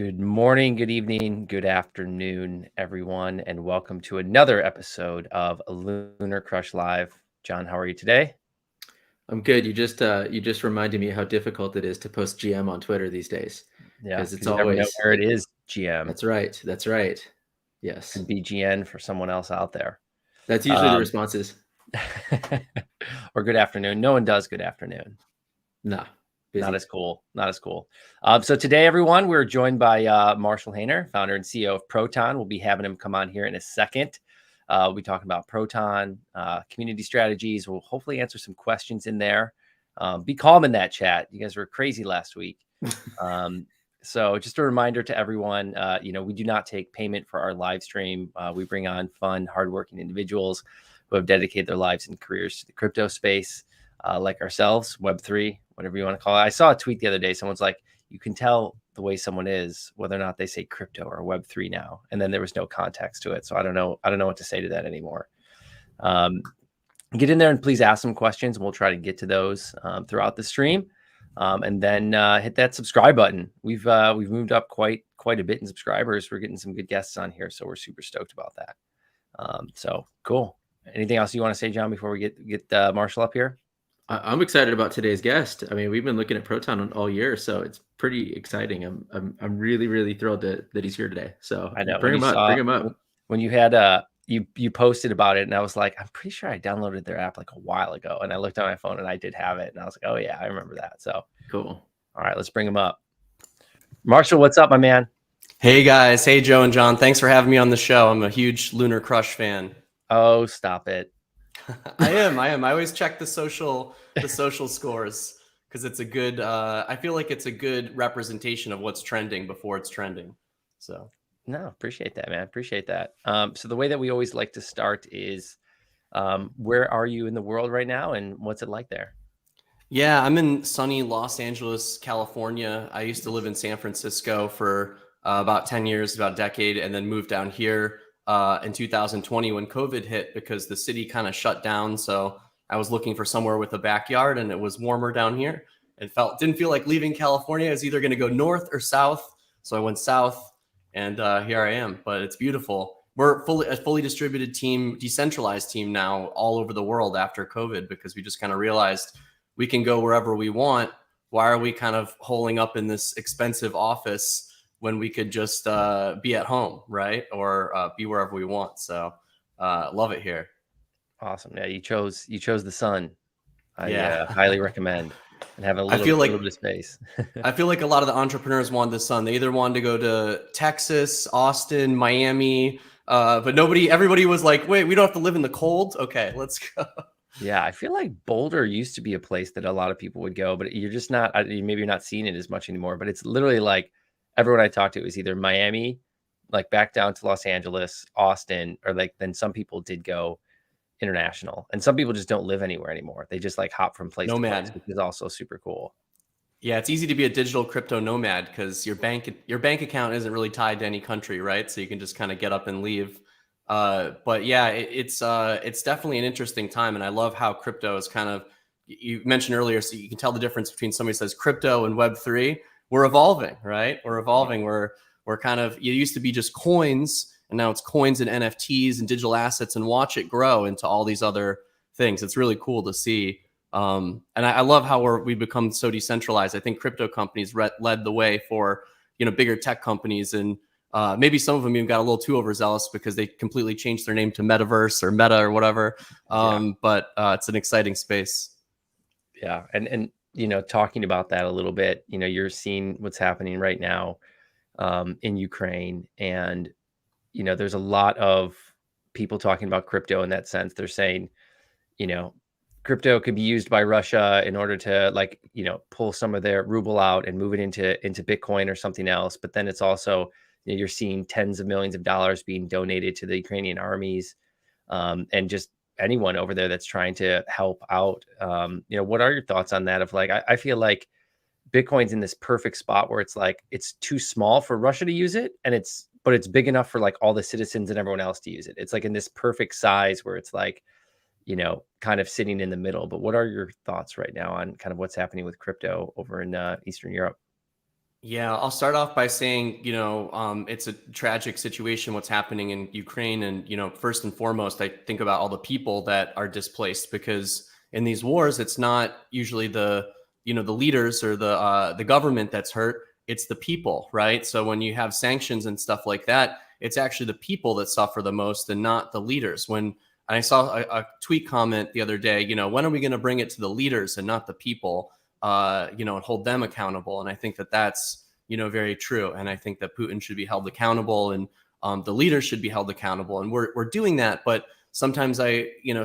Good morning, good evening, good afternoon, everyone, and welcome to another episode of LunarCrush Live. John, how are you today? I'm good. You just reminded me how difficult it is to post GM on Twitter these days Yeah, because it's because you never know always where it is, GM. that's right. That's right. Yes. Could be GN for someone else out there. That's usually the responses. Or good afternoon. No one does good afternoon. Nah, Not busy. as cool. Not as cool. So today, everyone, we're joined by Marshall Hayner, founder and CEO of Proton. We'll be having him come on here in a second. We'll be talking about Proton, community strategies. We'll hopefully answer some questions in there. Be calm in that chat. You guys were crazy last week. So just a reminder to everyone, we do not take payment for our live stream. We bring on fun, hardworking individuals who have dedicated their lives and careers to the crypto space. Like ourselves, Web3, whatever you want to call it. I saw a tweet the other day. Someone's like, you can tell the way someone is, whether or not they say crypto or Web3 now. And then there was no context to it. So I don't know what to say to that anymore. Get in there and please ask some questions. And we'll try to get to those throughout the stream. And then hit that subscribe button. We've moved up quite a bit in subscribers. We're getting some good guests on here. So we're super stoked about that. So cool. Anything else you want to say, John, before we get Marshall up here? I'm excited about today's guest. I mean, we've been looking at Proton all year, so it's pretty exciting. I'm really thrilled that he's here today. So I know. bring him up. When you had you posted about it, and I was like, I'm pretty sure I downloaded their app like a while ago, and I looked on my phone and I did have it, and I was like, oh yeah, I remember that. So Cool. All right, let's bring him up. Marshall, what's up, my man? Hey guys, hey Joe and John. Thanks for having me on the show. I'm a huge LunarCrush fan. Oh, stop it. I am. I always check the social scores because it's a good. I feel like it's a good representation of what's trending before it's trending. So no, appreciate that, man. Appreciate that. So the way that we always like to start is, where are you in the world right now, and what's it like there? Yeah, I'm in sunny Los Angeles, California. I used to live in San Francisco for about 10 years, about a decade, and then moved down here in 2020 when COVID hit because the city kind of shut down. So I was looking for somewhere with a backyard, and it was warmer down here. It didn't feel like leaving California. I was either going to go north or south. So I went south, and here I am. But it's beautiful. We're a fully distributed team, decentralized team now all over the world after COVID because we just kind of realized we can go wherever we want. Why are we kind of holing up in this expensive office when we could just be at home, right? Or be wherever we want. So love it here. Awesome. Yeah, you chose the sun. I highly recommend and have a little bit of space. I feel like a lot of the entrepreneurs wanted the sun. They either wanted to go to Texas, Austin, Miami, but everybody was like, wait, we don't have to live in the cold. Okay, let's go. Yeah, I feel like Boulder used to be a place that a lot of people would go, but you're just not, maybe you're not seeing it as much anymore, but it's literally like everyone I talked to is either Miami, like back down to Los Angeles, Austin, or like then some people did go international, and some people just don't live anywhere anymore. They just like hop from place to place, which is also super cool. Yeah, it's easy to be a digital crypto nomad because your bank account isn't really tied to any country, right? So you can just kind of get up and leave. But yeah, it's definitely an interesting time, and I love how crypto is kind of, you mentioned earlier, so you can tell the difference between somebody who says crypto and Web3. We're evolving, right? We're evolving. We're kind of, it used to be just coins, and now it's coins and NFTs and digital assets, and watch it grow into all these other things. It's really cool to see. And I love how we've become so decentralized. I think crypto companies led the way for, bigger tech companies, and maybe some of them even got a little too overzealous because they completely changed their name to Metaverse or Meta or whatever. But it's an exciting space. Yeah. And, talking about that a little bit, you're seeing what's happening right now in Ukraine. And, there's a lot of people talking about crypto in that sense. They're saying, crypto could be used by Russia in order to pull some of their ruble out and move it into Bitcoin or something else. But then it's also, you're seeing tens of millions of dollars being donated to the Ukrainian armies, and just anyone over there that's trying to help out. What are your thoughts on that? Of like, I feel like Bitcoin's in this perfect spot where it's like, it's too small for Russia to use it, but it's big enough for like all the citizens and everyone else to use it. It's like in this perfect size where it's like, kind of sitting in the middle. But what are your thoughts right now on kind of what's happening with crypto over in Eastern Europe? Yeah, I'll start off by saying, it's a tragic situation what's happening in Ukraine. And, first and foremost, I think about all the people that are displaced, because in these wars, it's not usually the leaders or the government that's hurt. It's the people, right? So when you have sanctions and stuff like that, it's actually the people that suffer the most and not the leaders. When I saw a tweet comment the other day, when are we going to bring it to the leaders and not the people? And hold them accountable. And I think that that's, very true. And I think that Putin should be held accountable, and the leaders should be held accountable. And we're doing that. But sometimes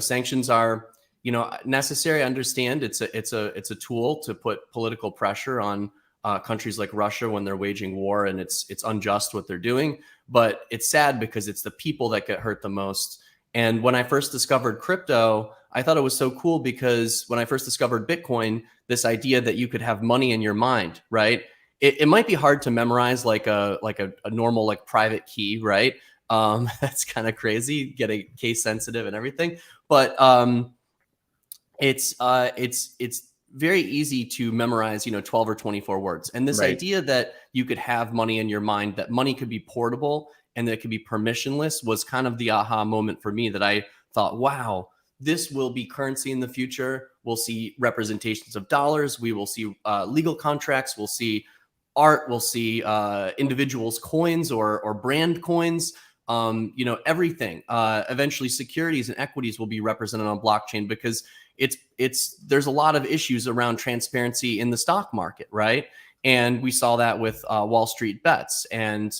sanctions are, necessary. I understand it's a tool to put political pressure on countries like Russia when they're waging war, and it's unjust what they're doing. But it's sad because it's the people that get hurt the most. And when I first discovered crypto, I thought it was so cool, because when I first discovered Bitcoin, this idea that you could have money in your mind, right? It might be hard to memorize like a normal like private key, right? That's kind of crazy, get a case sensitive and everything. But it's very easy to memorize, 12 or 24 words. And this idea that you could have money in your mind, that money could be portable and that it could be permissionless, was kind of the aha moment for me, that I thought, wow, this will be currency in the future. We'll see representations of dollars. We will see legal contracts. We'll see art. We'll see individuals' coins or brand coins. Everything. Eventually, securities and equities will be represented on blockchain, because there's a lot of issues around transparency in the stock market, right? And we saw that with Wall Street Bets and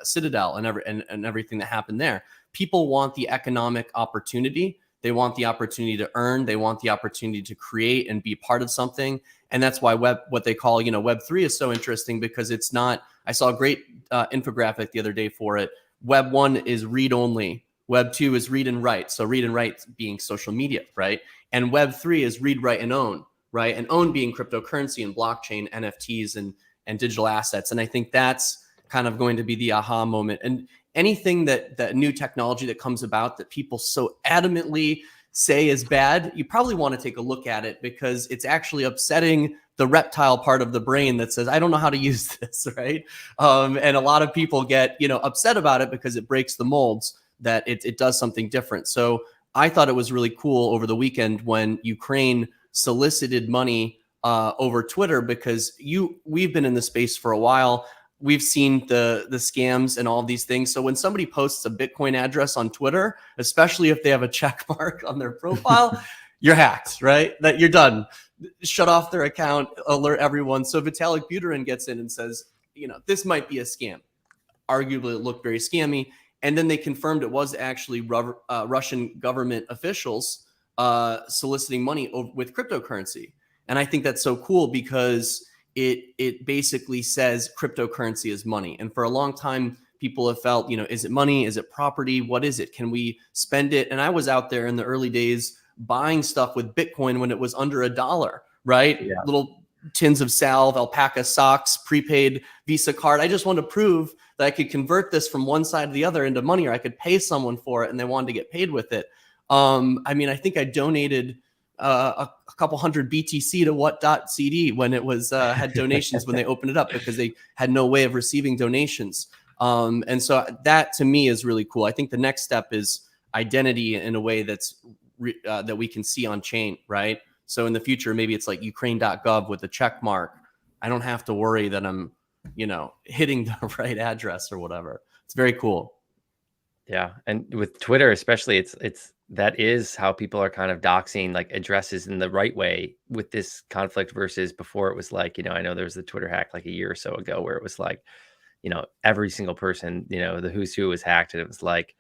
Citadel and everything that happened there. People want the economic opportunity. They want the opportunity to earn. They want the opportunity to create and be part of something. And that's why what they call, Web3 is so interesting, because it's not. I saw a great infographic the other day for it. Web 1 is read only. Web 2 is read and write. So read and write being social media, right? And Web 3 is read, write, and own. Right. And own being cryptocurrency and blockchain, NFTs and digital assets. And I think that's kind of going to be the aha moment. And anything that new technology that comes about that people so adamantly say is bad, you probably want to take a look at it, because it's actually upsetting the reptile part of the brain that says, I don't know how to use this. Right. And a lot of people get, upset about it because it breaks the molds, that it does something different. So I thought it was really cool over the weekend when Ukraine solicited money over Twitter, because we've been in the space for a while. We've seen the scams and all of these things. So when somebody posts a Bitcoin address on Twitter, especially if they have a check mark on their profile, you're hacked, right? That you're done. Shut off their account, alert everyone. So Vitalik Buterin gets in and says, this might be a scam. Arguably, it looked very scammy. And then they confirmed it was actually Russian government officials soliciting money with cryptocurrency. And I think that's so cool, because it basically says cryptocurrency is money. And for a long time, people have felt, is it money? Is it property? What is it? Can we spend it? And I was out there in the early days buying stuff with Bitcoin when it was under $1, right? Yeah. Little tins of salve, alpaca socks, prepaid Visa card. I just wanted to prove that I could convert this from one side to the other into money, or I could pay someone for it and they wanted to get paid with it. I think I donated a couple hundred BTC to what.cd when it was had donations when they opened it up, because they had no way of receiving donations. And so that to me is really cool. I think the next step is identity in a way that's that we can see on chain, right? So in the future, maybe it's like Ukraine.gov with a check mark. I don't have to worry that I'm, hitting the right address or whatever. It's very cool. Yeah. And with Twitter, especially, that is how people are kind of doxing like addresses in the right way with this conflict, versus before it was like, I know there was the Twitter hack like a year or so ago where it was like, every single person, the who's who was hacked. And it was like,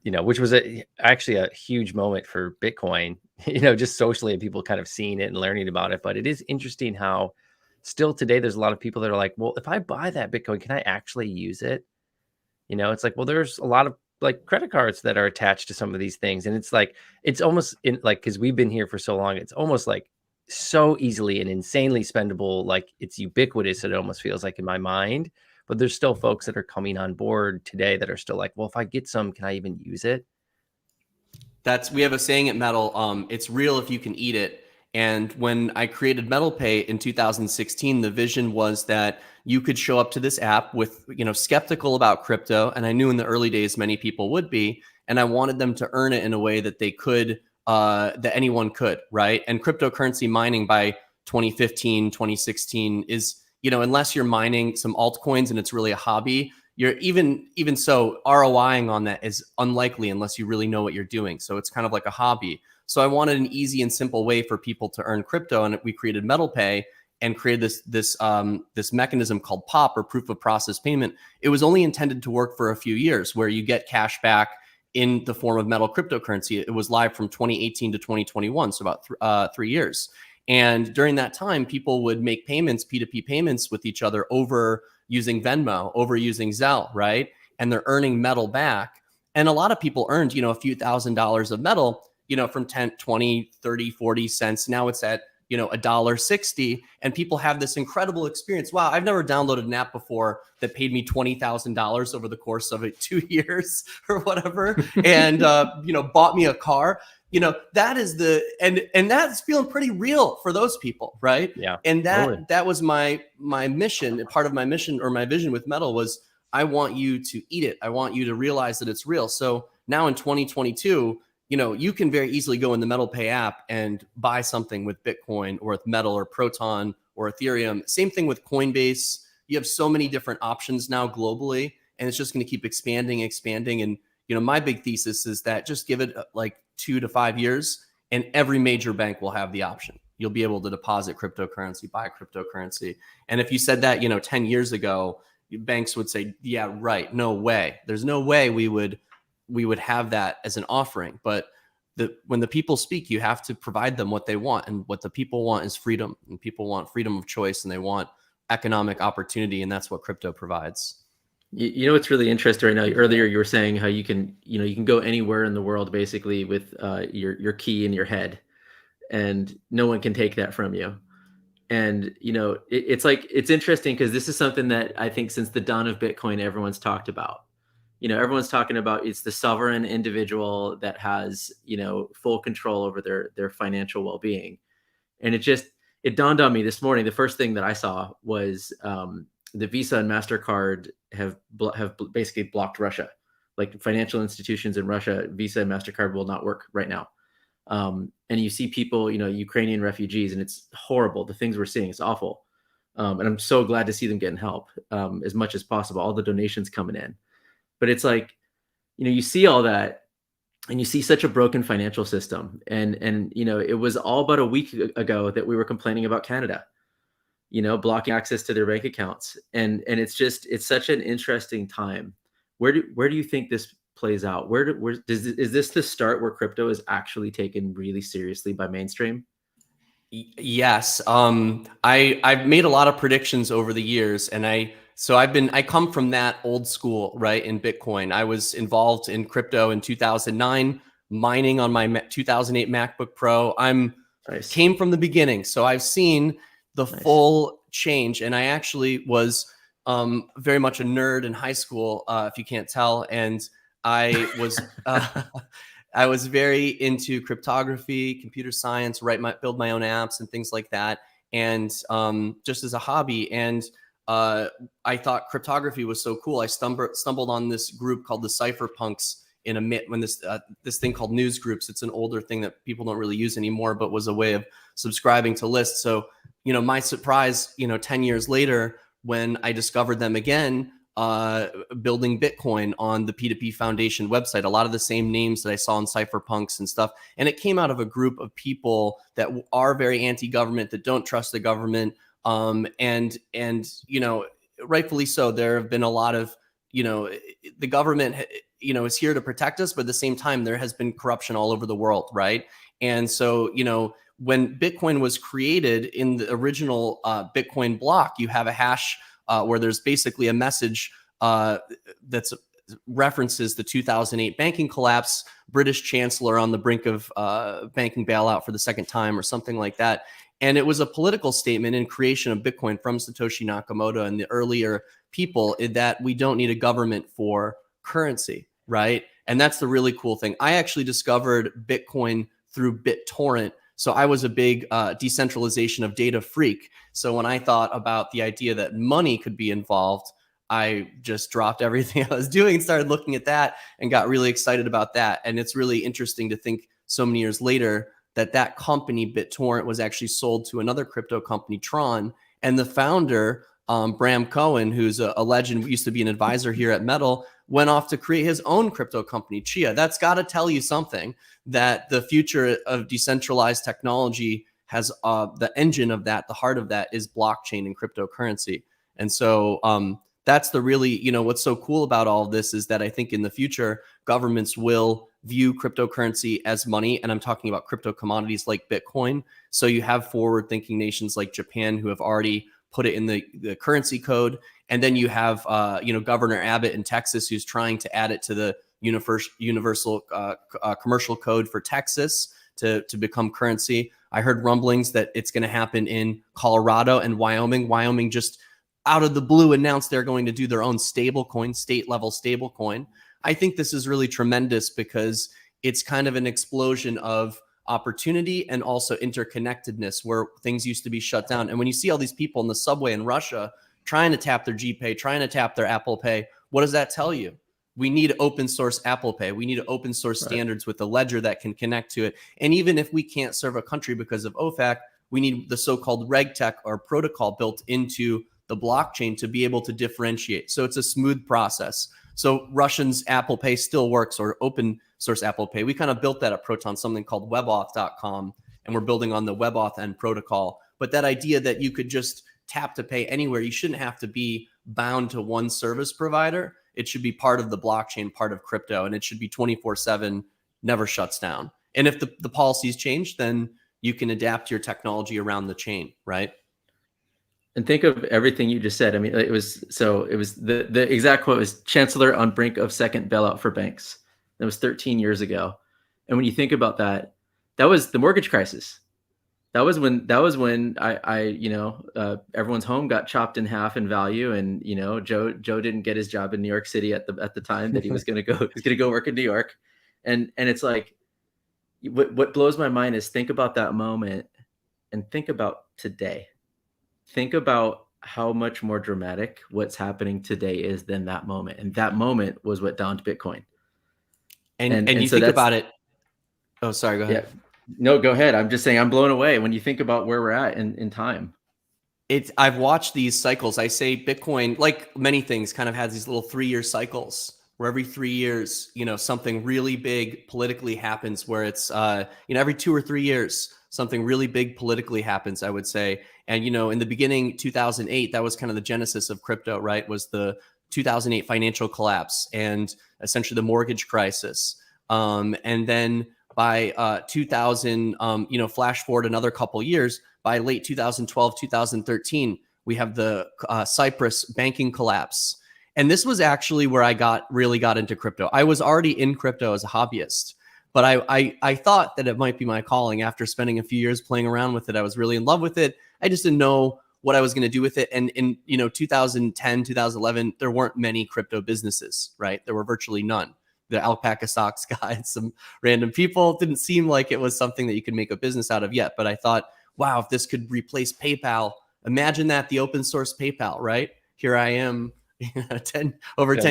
which was actually a huge moment for Bitcoin, just socially, and people kind of seeing it and learning about it. But it is interesting how still today, there's a lot of people that are like, well, if I buy that Bitcoin, can I actually use it? It's like, well, there's a lot of like credit cards that are attached to some of these things. And it's like, it's almost in like, cause we've been here for so long, it's almost like so easily and insanely spendable. Like it's ubiquitous. It almost feels like in my mind, but there's still folks that are coming on board today that are still like, well, if I get some, can I even use it? We have a saying at Metal, it's real if you can eat it. And when I created MetalPay in 2016, the vision was that you could show up to this app with, skeptical about crypto. And I knew in the early days, many people would be, and I wanted them to earn it in a way that they could, that anyone could, right? And cryptocurrency mining by 2015, 2016 is, unless you're mining some altcoins and it's really a hobby, you're even so ROIing on that is unlikely unless you really know what you're doing. So it's kind of like a hobby. So I wanted an easy and simple way for people to earn crypto, and we created MetalPay and created this mechanism called POP, or proof of process payment. It was only intended to work for a few years, where you get cash back in the form of metal cryptocurrency. It was live from 2018 to 2021, so about 3 years. And during that time, people would make payments, P2P payments with each other over using Venmo, over using Zelle, right? And they're earning metal back. And a lot of people earned, a few $1,000s of metal, from 10, 20, 30, 40 cents. Now it's at, $1.60. And people have this incredible experience. Wow, I've never downloaded an app before that paid me $20,000 over the course of 2 years or whatever. And, bought me a car. That is and that's feeling pretty real for those people, right? Yeah. And Totally. that was my mission. Part of my mission, or my vision with metal, was I want you to eat it. I want you to realize that it's real. So now in 2022, you can very easily go in the MetalPay app and buy something with Bitcoin or with Metal or Proton or Ethereum. Same thing with Coinbase. You have so many different options now globally, and it's just going to keep expanding. And, my big thesis is that just give it like 2 to 5 years and every major bank will have the option. You'll be able to deposit cryptocurrency, buy cryptocurrency. And if you said that, 10 years ago, banks would say, yeah, right. No way. There's no way we would have that as an offering. But when the people speak, you have to provide them what they want. And what the people want is freedom. And people want freedom of choice, and they want economic opportunity. And that's what crypto provides. You know what's really interesting right now? Earlier, you were saying how you can go anywhere in the world basically with your key in your head, and no one can take that from you. And it's interesting because this is something that I think since the dawn of Bitcoin, everyone's talked about. Everyone's talking about it's the sovereign individual that has full control over their financial well-being. And it dawned on me this morning. The first thing that I saw was the Visa and MasterCard have basically blocked Russia. Like financial institutions in Russia, Visa and MasterCard will not work right now. And you see people, Ukrainian refugees, and it's horrible. The things we're seeing, it's awful. And I'm so glad to see them getting help as much as possible. All the donations coming in. But it's like, you see all that, and you see such a broken financial system. And it was all about a week ago that we were complaining about Canada, blocking access to their bank accounts. And it's such an interesting time. Where do you think this plays out? Is this the start where crypto is actually taken really seriously by mainstream? Yes. I've made a lot of predictions over the years, and I come from that old school, right? In Bitcoin, I was involved in crypto in 2009, mining on my 2008 MacBook Pro. Came from the beginning. So I've seen the full change, and I actually was very much a nerd in high school, if you can't tell. And I was I was very into cryptography, computer science, build my own apps and things like that, and just as a hobby. And I thought cryptography was so cool. I stumbled on this group called the Cypherpunks when this thing called news groups. It's an older thing that people don't really use anymore, but was a way of subscribing to lists. So, my surprise, 10 years later, when I discovered them again, building Bitcoin on the P2P Foundation website, a lot of the same names that I saw in Cypherpunks and stuff. And it came out of a group of people that are very anti-government, that don't trust the government. And rightfully so. There have been a lot of, the government, is here to protect us, but at the same time, there has been corruption all over the world, right? And so, when Bitcoin was created in the original Bitcoin block, you have a hash where there's basically a message that's references the 2008 banking collapse, British Chancellor on the brink of banking bailout for the second time, or something like that. And it was a political statement in creation of Bitcoin from Satoshi Nakamoto and the earlier people, that we don't need a government for currency, right? And that's the really cool thing. I actually discovered Bitcoin through BitTorrent. So I was a big decentralization of data freak. So when I thought about the idea that money could be involved, I just dropped everything I was doing and started looking at that and got really excited about that. And it's really interesting to think so many years later that company, BitTorrent, was actually sold to another crypto company, Tron. And the founder, Bram Cohen, who's a legend, used to be an advisor here at Metal, went off to create his own crypto company, Chia. That's got to tell you something, that the future of decentralized technology has the engine of that, the heart of that is blockchain and cryptocurrency. And so that's the really, what's so cool about all of this is that I think in the future, governments will view cryptocurrency as money. And I'm talking about crypto commodities like Bitcoin. So you have forward thinking nations like Japan who have already put it in the currency code. And then you have, Governor Abbott in Texas, who's trying to add it to the universal commercial code for Texas to become currency. I heard rumblings that it's going to happen in Colorado and Wyoming. Wyoming just out of the blue announced they're going to do their own stable coin, state level stable coin. I think this is really tremendous because it's kind of an explosion of opportunity and also interconnectedness where things used to be shut down. And when you see all these people in the subway in Russia trying to tap their GPay, trying to tap their Apple Pay, what does that tell you? We need open source Apple Pay. We need open source standards with a ledger that can connect to it. And even if we can't serve a country because of OFAC, we need the so-called RegTech or protocol built into the blockchain to be able to differentiate. So it's a smooth process. So Russians' Apple Pay still works, or open source Apple Pay. We kind of built that at Proton, something called webauth.com, and we're building on the WebAuth end protocol. But that idea that you could just tap to pay anywhere, you shouldn't have to be bound to one service provider. It should be part of the blockchain, part of crypto, and it should be 24/7, never shuts down. And if the policies change, then you can adapt your technology around the chain, right? And think of everything you just said. I mean, it was the exact quote was Chancellor on brink of second bailout for banks. That was 13 years ago. And when you think about that, that was the mortgage crisis. That was when everyone's home got chopped in half in value, and Joe didn't get his job in New York City at the time that he was going to go work in New York, and it's like what blows my mind is think about that moment and think about today. Think about how much more dramatic what's happening today is than that moment, and that moment was what downed Bitcoin. And you so think about it. Oh, sorry. Go ahead. Yeah. No, go ahead. I'm just saying I'm blown away when you think about where we're at in time. I've watched these cycles. I say Bitcoin, like many things, kind of has these little 3-year cycles where every 3 years, something really big politically happens where it's, every 2 or 3 years, something really big politically happens, I would say. And, in the beginning, 2008, that was kind of the genesis of crypto, right? Was the 2008 financial collapse and essentially the mortgage crisis. And then by 2000, flash forward another couple years, by late 2012, 2013, we have the Cyprus banking collapse. And this was actually where I really got into crypto. I was already in crypto as a hobbyist, but I thought that it might be my calling. After spending a few years playing around with it, I was really in love with it. I just didn't know what I was going to do with it. And in 2010, 2011, there weren't many crypto businesses, right? There were virtually none. The alpaca socks guy and some random people. It didn't seem like it was something that you could make a business out of yet. But I thought, wow, if this could replace PayPal, imagine that, the open source PayPal, right? Here I am 10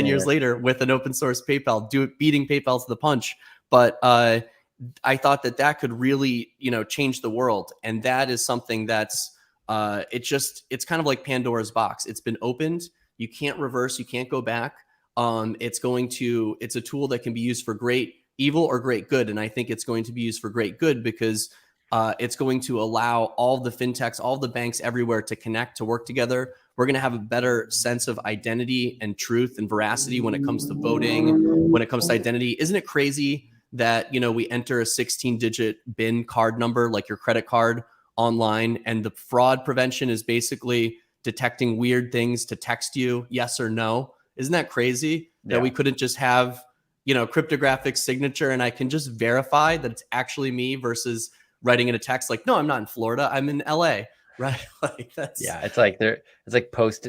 years later with an open source PayPal, beating PayPal to the punch. But I thought that could really, change the world. And that is something that's, it's kind of like Pandora's box. It's been opened. You can't reverse, you can't go back. It's a tool that can be used for great evil or great good. And I think it's going to be used for great good because it's going to allow all the fintechs, all the banks everywhere to connect, to work together. We're going to have a better sense of identity and truth and veracity when it comes to voting, when it comes to identity. Isn't it crazy that, we enter a 16-digit BIN card number, like your credit card, online, and the fraud prevention is basically detecting weird things to text you, yes or no? Isn't that crazy that we couldn't just have, cryptographic signature and I can just verify that it's actually me versus writing in a text like, no, I'm not in Florida, I'm in LA, right? Like that's it's like post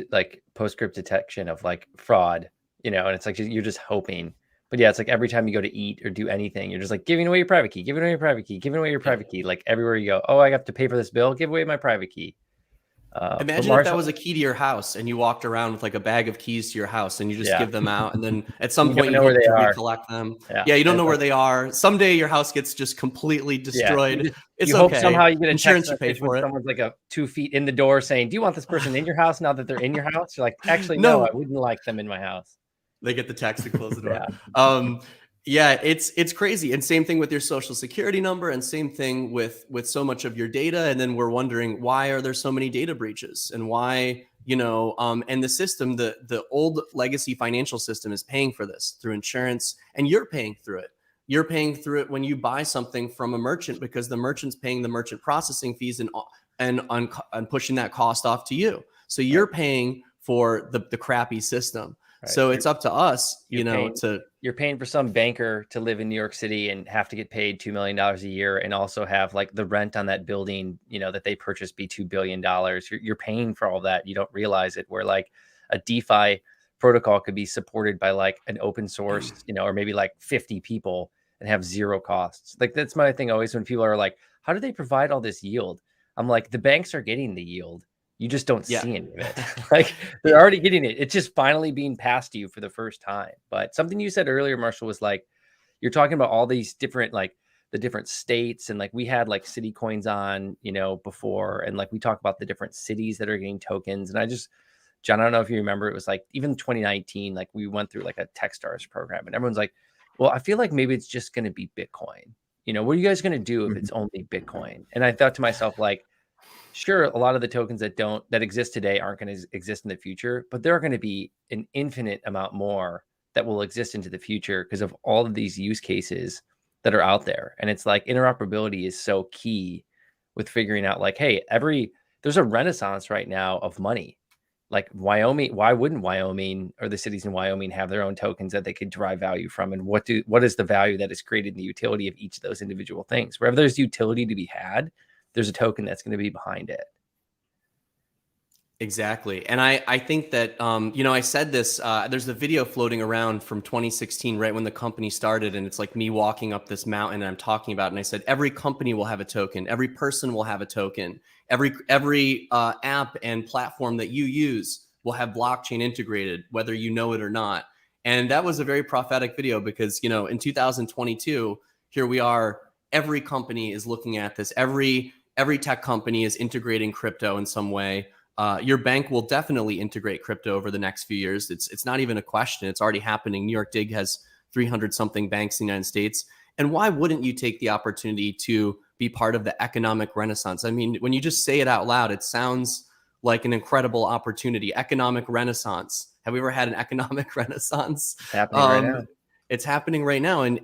script detection of like fraud, and it's like you're just hoping But yeah, it's like every time you go to eat or do anything, you're just like giving away your private key, giving away your private key, giving away your private key. Like everywhere you go, oh, I have to pay for this bill, give away my private key. Imagine if that was a key to your house and you walked around with like a bag of keys to your house and you just give them out. And then at some point you hope to recollect them. Yeah, you don't know where they are. Someday your house gets just completely destroyed. It's you hope somehow you get a insurance text to pay for it. Someone's like 2 feet in the door saying, do you want this person in your house now that they're in your house? You're like, actually, no, I wouldn't like them in my house. They get the text to close the door. Yeah, it's crazy. And same thing with your social security number, and same thing with so much of your data. And then we're wondering, why are there so many data breaches, and why, and the system, the old legacy financial system is paying for this through insurance, and you're paying through it. You're paying through it when you buy something from a merchant, because the merchant's paying the merchant processing fees and pushing that cost off to you. So you're paying for the crappy system. Right. So it's up to us, you're paying for some banker to live in New York City and have to get paid $2 million a year, and also have like the rent on that building, that they purchased be $2 billion. You're paying for all that. You don't realize it. Where like a DeFi protocol could be supported by like an open source, or maybe like 50 people and have zero costs. Like that's my thing always when people are like, how do they provide all this yield? I'm like, the banks are getting the yield. You just don't see any of it. Like they're already getting it. It's just finally being passed to you for the first time. But something you said earlier, Marshall, was like, you're talking about all these different, like the different states. And like, we had like city coins on, before. And like, we talk about the different cities that are getting tokens. And John, I don't know if you remember, it was like even 2019, like we went through like a Techstars program, and everyone's like, well, I feel like maybe it's just going to be Bitcoin. What are you guys going to do if it's only Bitcoin? And I thought to myself, like, sure, a lot of the tokens that exist today aren't going to exist in the future, but there are going to be an infinite amount more that will exist into the future because of all of these use cases that are out there. And it's like interoperability is so key with figuring out like, hey, there's a renaissance right now of money. Like Wyoming, why wouldn't Wyoming or the cities in Wyoming have their own tokens that they could derive value from? And what is the value that is created in the utility of each of those individual things? Wherever there's utility to be had, there's a token that's going to be behind it. Exactly. And I think that, I said this, there's a video floating around from 2016, right when the company started. And it's like me walking up this mountain and I'm talking about it. And I said, every company will have a token. Every person will have a token. Every app and platform that you use will have blockchain integrated, whether you know it or not. And that was a very prophetic video because, in 2022, here we are, every company is looking at this. Every tech company is integrating crypto in some way. Your bank will definitely integrate crypto over the next few years. It's not even a question. It's already happening. New York DIG has 300 something banks in the United States. And why wouldn't you take the opportunity to be part of the economic renaissance? I mean, when you just say it out loud, it sounds like an incredible opportunity. Economic renaissance. Have we ever had an economic renaissance? It's happening right now. It's happening right now, and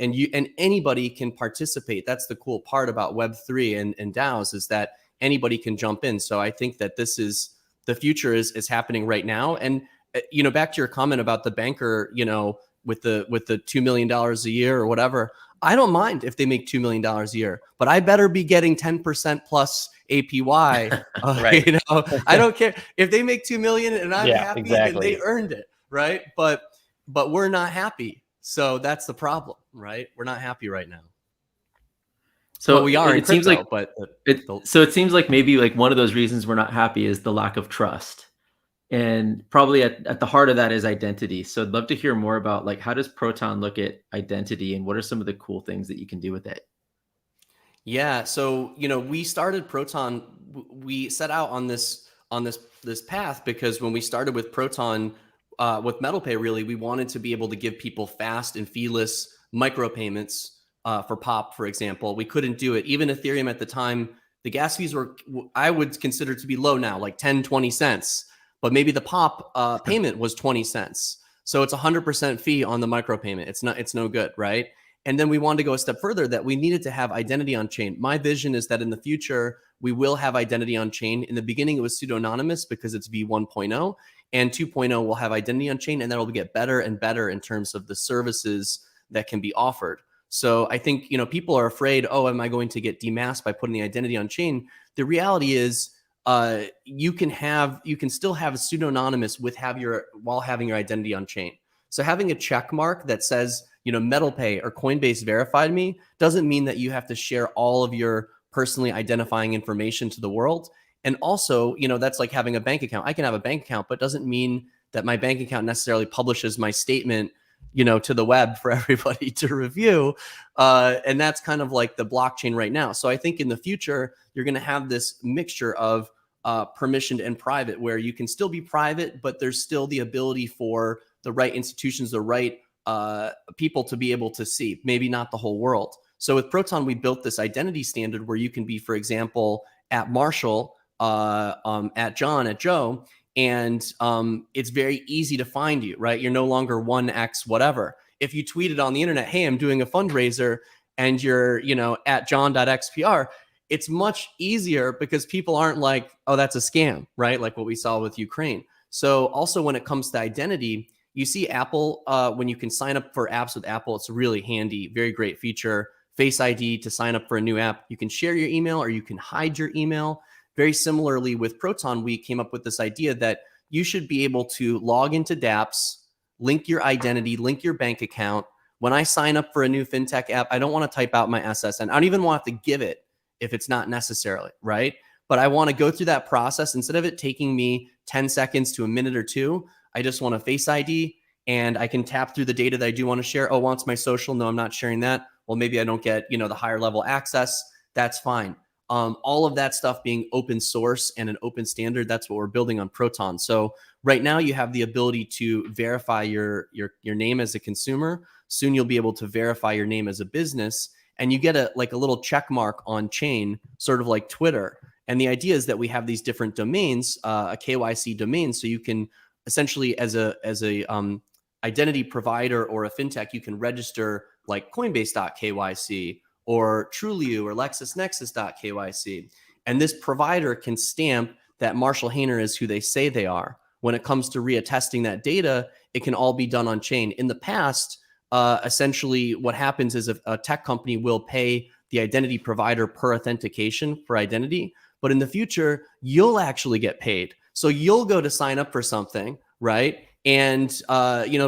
anybody can participate. That's the cool part about Web3 and DAOs, is that anybody can jump in. So I think that the future is happening right now. And back to your comment about the banker, with the $2 million a year or whatever, I don't mind if they make $2 million a year, but I better be getting 10% plus APY. Right. I don't care if they make 2 million and I'm happy, exactly. Then they earned it, right? But we're not happy. So that's the problem, right? We're not happy right now. So we are. It seems like, so it seems like maybe like one of those reasons we're not happy is the lack of trust, and probably at the heart of that is identity. So I'd love to hear more about like, how does Proton look at identity, and what are some of the cool things that you can do with it? Yeah. So, we started Proton. We set out on this path because when we started with Proton, with MetalPay, really, we wanted to be able to give people fast and feeless micropayments for POP, for example. We couldn't do it. Even Ethereum at the time, the gas fees were, I would consider to be low now, like 10, 20 cents. But maybe the POP payment was 20 cents. So it's 100% fee on the micropayment. It's no good, right? And then we wanted to go a step further, that we needed to have identity on chain. My vision is that in the future, we will have identity on chain. In the beginning, it was pseudo-anonymous because it's V1.0, and 2.0 will have identity on chain, and that'll get better and better in terms of the services that can be offered. So I think, people are afraid, oh, am I going to get demasked by putting the identity on chain? The reality is, you can still have a pseudo-anonymous while having your identity on chain. So having a check mark that says MetalPay or Coinbase verified me doesn't mean that you have to share all of your personally identifying information to the world. And also, that's like having a bank account. I can have a bank account, but doesn't mean that my bank account necessarily publishes my statement, to the web for everybody to review. And that's kind of like the blockchain right now. So I think in the future, you're going to have this mixture of permissioned and private, where you can still be private, but there's still the ability for the right institutions, the right people to be able to see, maybe not the whole world. So with Proton, we built this identity standard where you can be, for example, at Marshall, at John, at Joe, and it's very easy to find you, right? You're no longer 1X whatever. If you tweeted on the internet, hey, I'm doing a fundraiser, and you're, at john.xpr, it's much easier because people aren't like, oh, that's a scam, right? Like what we saw with Ukraine. So also when it comes to identity, you see Apple, when you can sign up for apps with Apple, it's really handy, very great feature. Face ID to sign up for a new app. You can share your email or you can hide your email. Very similarly with Proton, we came up with this idea that you should be able to log into dApps, link your identity, link your bank account. When I sign up for a new fintech app, I don't want to type out my SSN. I don't even want to give it if it's not necessarily, right? But I want to go through that process. Instead of it taking me 10 seconds to a minute or two, I just want a Face ID, and I can tap through the data that I do want to share. Oh, wants my social? No, I'm not sharing that. Well, maybe I don't get, the higher level access. That's fine. All of that stuff being open source and an open standard, that's what we're building on Proton. So right now you have the ability to verify your name as a consumer. Soon you'll be able to verify your name as a business, and you get a little check mark on chain, sort of like Twitter. And the idea is that we have these different domains, a KYC domain, so you can essentially, as a identity provider or a fintech, you can register like Coinbase.kyc or Trulioo or LexisNexis.kyc. And this provider can stamp that Marshall Hayner is who they say they are. When it comes to reattesting that data, it can all be done on chain. In the past, essentially what happens is a tech company will pay the identity provider per authentication for identity. But in the future, you'll actually get paid. So you'll go to sign up for something, right? And,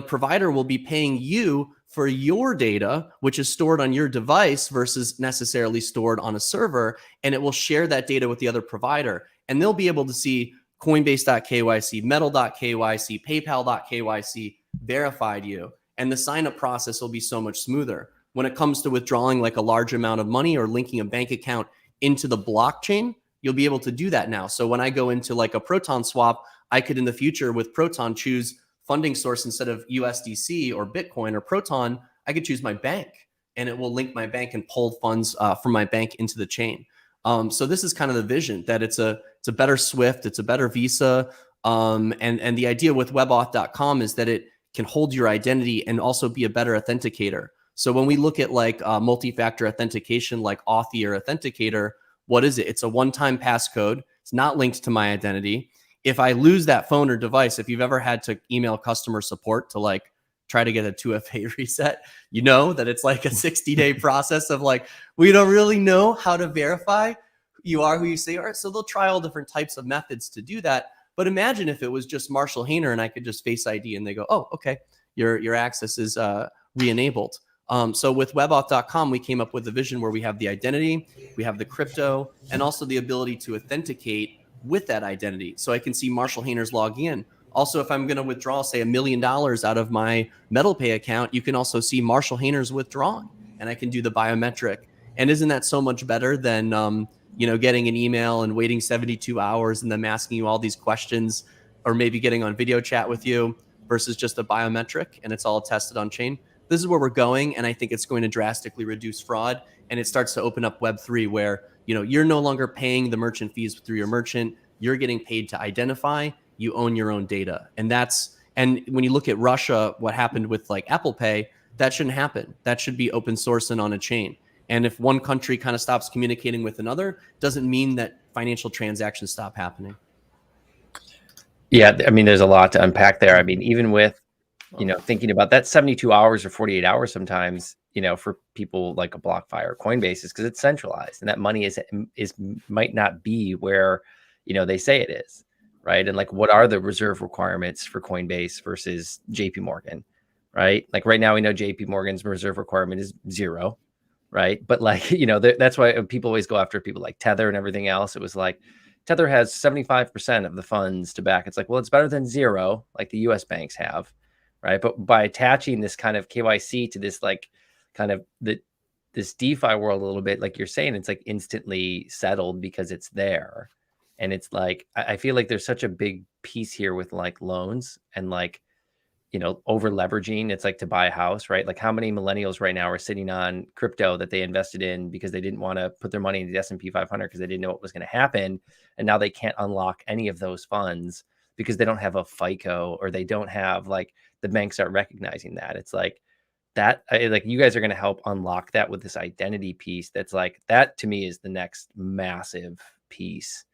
provider will be paying you for your data, which is stored on your device versus necessarily stored on a server. And it will share that data with the other provider. And they'll be able to see Coinbase.kyc, Metal.kyc, PayPal.kyc verified you. And the sign-up process will be so much smoother. When it comes to withdrawing like a large amount of money or linking a bank account into the blockchain, you'll be able to do that now. So when I go into like a Proton swap, I could in the future with Proton choose funding source instead of USDC or Bitcoin or Proton. I could choose my bank, and it will link my bank and pull funds from my bank into the chain. So this is kind of the vision, that it's a better SWIFT, it's a better Visa. And the idea with webauth.com is that it can hold your identity and also be a better authenticator. So when we look at like multi-factor authentication, like Authy or Authenticator, what is it? It's a one-time passcode. It's not linked to my identity. If I lose that phone or device, if you've ever had to email customer support to like try to get a 2FA reset, you know that it's like a 60-day process of like, we don't really know how to verify you are who you say you are. So they'll try all different types of methods to do that. But imagine if it was just Marshall Hayner and I could just Face ID and they go, oh, okay, your access is re-enabled. So with webauth.com, we came up with a vision where we have the identity, we have the crypto, and also the ability to authenticate with that identity. So I can see Marshall Hayner's logging in. Also, if I'm going to withdraw, say, $1 million out of my MetalPay account, you can also see Marshall Hayner's withdrawn, and I can do the biometric. And isn't that so much better than getting an email and waiting 72 hours and them asking you all these questions, or maybe getting on video chat with you versus just a biometric and it's all tested on chain? This is where we're going, and I think it's going to drastically reduce fraud, and it starts to open up Web3 where you're no longer paying the merchant fees through your merchant. You're getting paid to identify. You own your own data. And when you look at Russia, what happened with like Apple Pay, that shouldn't happen. That should be open source and on a chain. And if one country kind of stops communicating with another, doesn't mean that financial transactions stop happening. Yeah, I mean, there's a lot to unpack there. I mean, even with, thinking about that 72 hours or 48 hours sometimes, for people like a BlockFi or Coinbase is because it's centralized, and that money might not be where, they say it is, right? And like, what are the reserve requirements for Coinbase versus JP Morgan, right? Like right now we know JP Morgan's reserve requirement is 0, right? But like, you know, that's why people always go after people like Tether and everything else. It was like Tether has 75% of the funds to back. It's like, well, it's better than 0, like the US banks have, right? But by attaching this kind of KYC to this, like kind of this DeFi world a little bit, like you're saying, it's like instantly settled because it's there. And it's like, I feel like there's such a big piece here with like loans and like, you know, over leveraging. It's like to buy a house, right? Like how many millennials right now are sitting on crypto that they invested in because they didn't want to put their money into the S&P 500 because they didn't know what was going to happen. And now they can't unlock any of those funds because they don't have a FICO, or they don't have, like, the banks aren't recognizing that. It's like that, like you guys are going to help unlock that with this identity piece. That's like, that to me is the next massive piece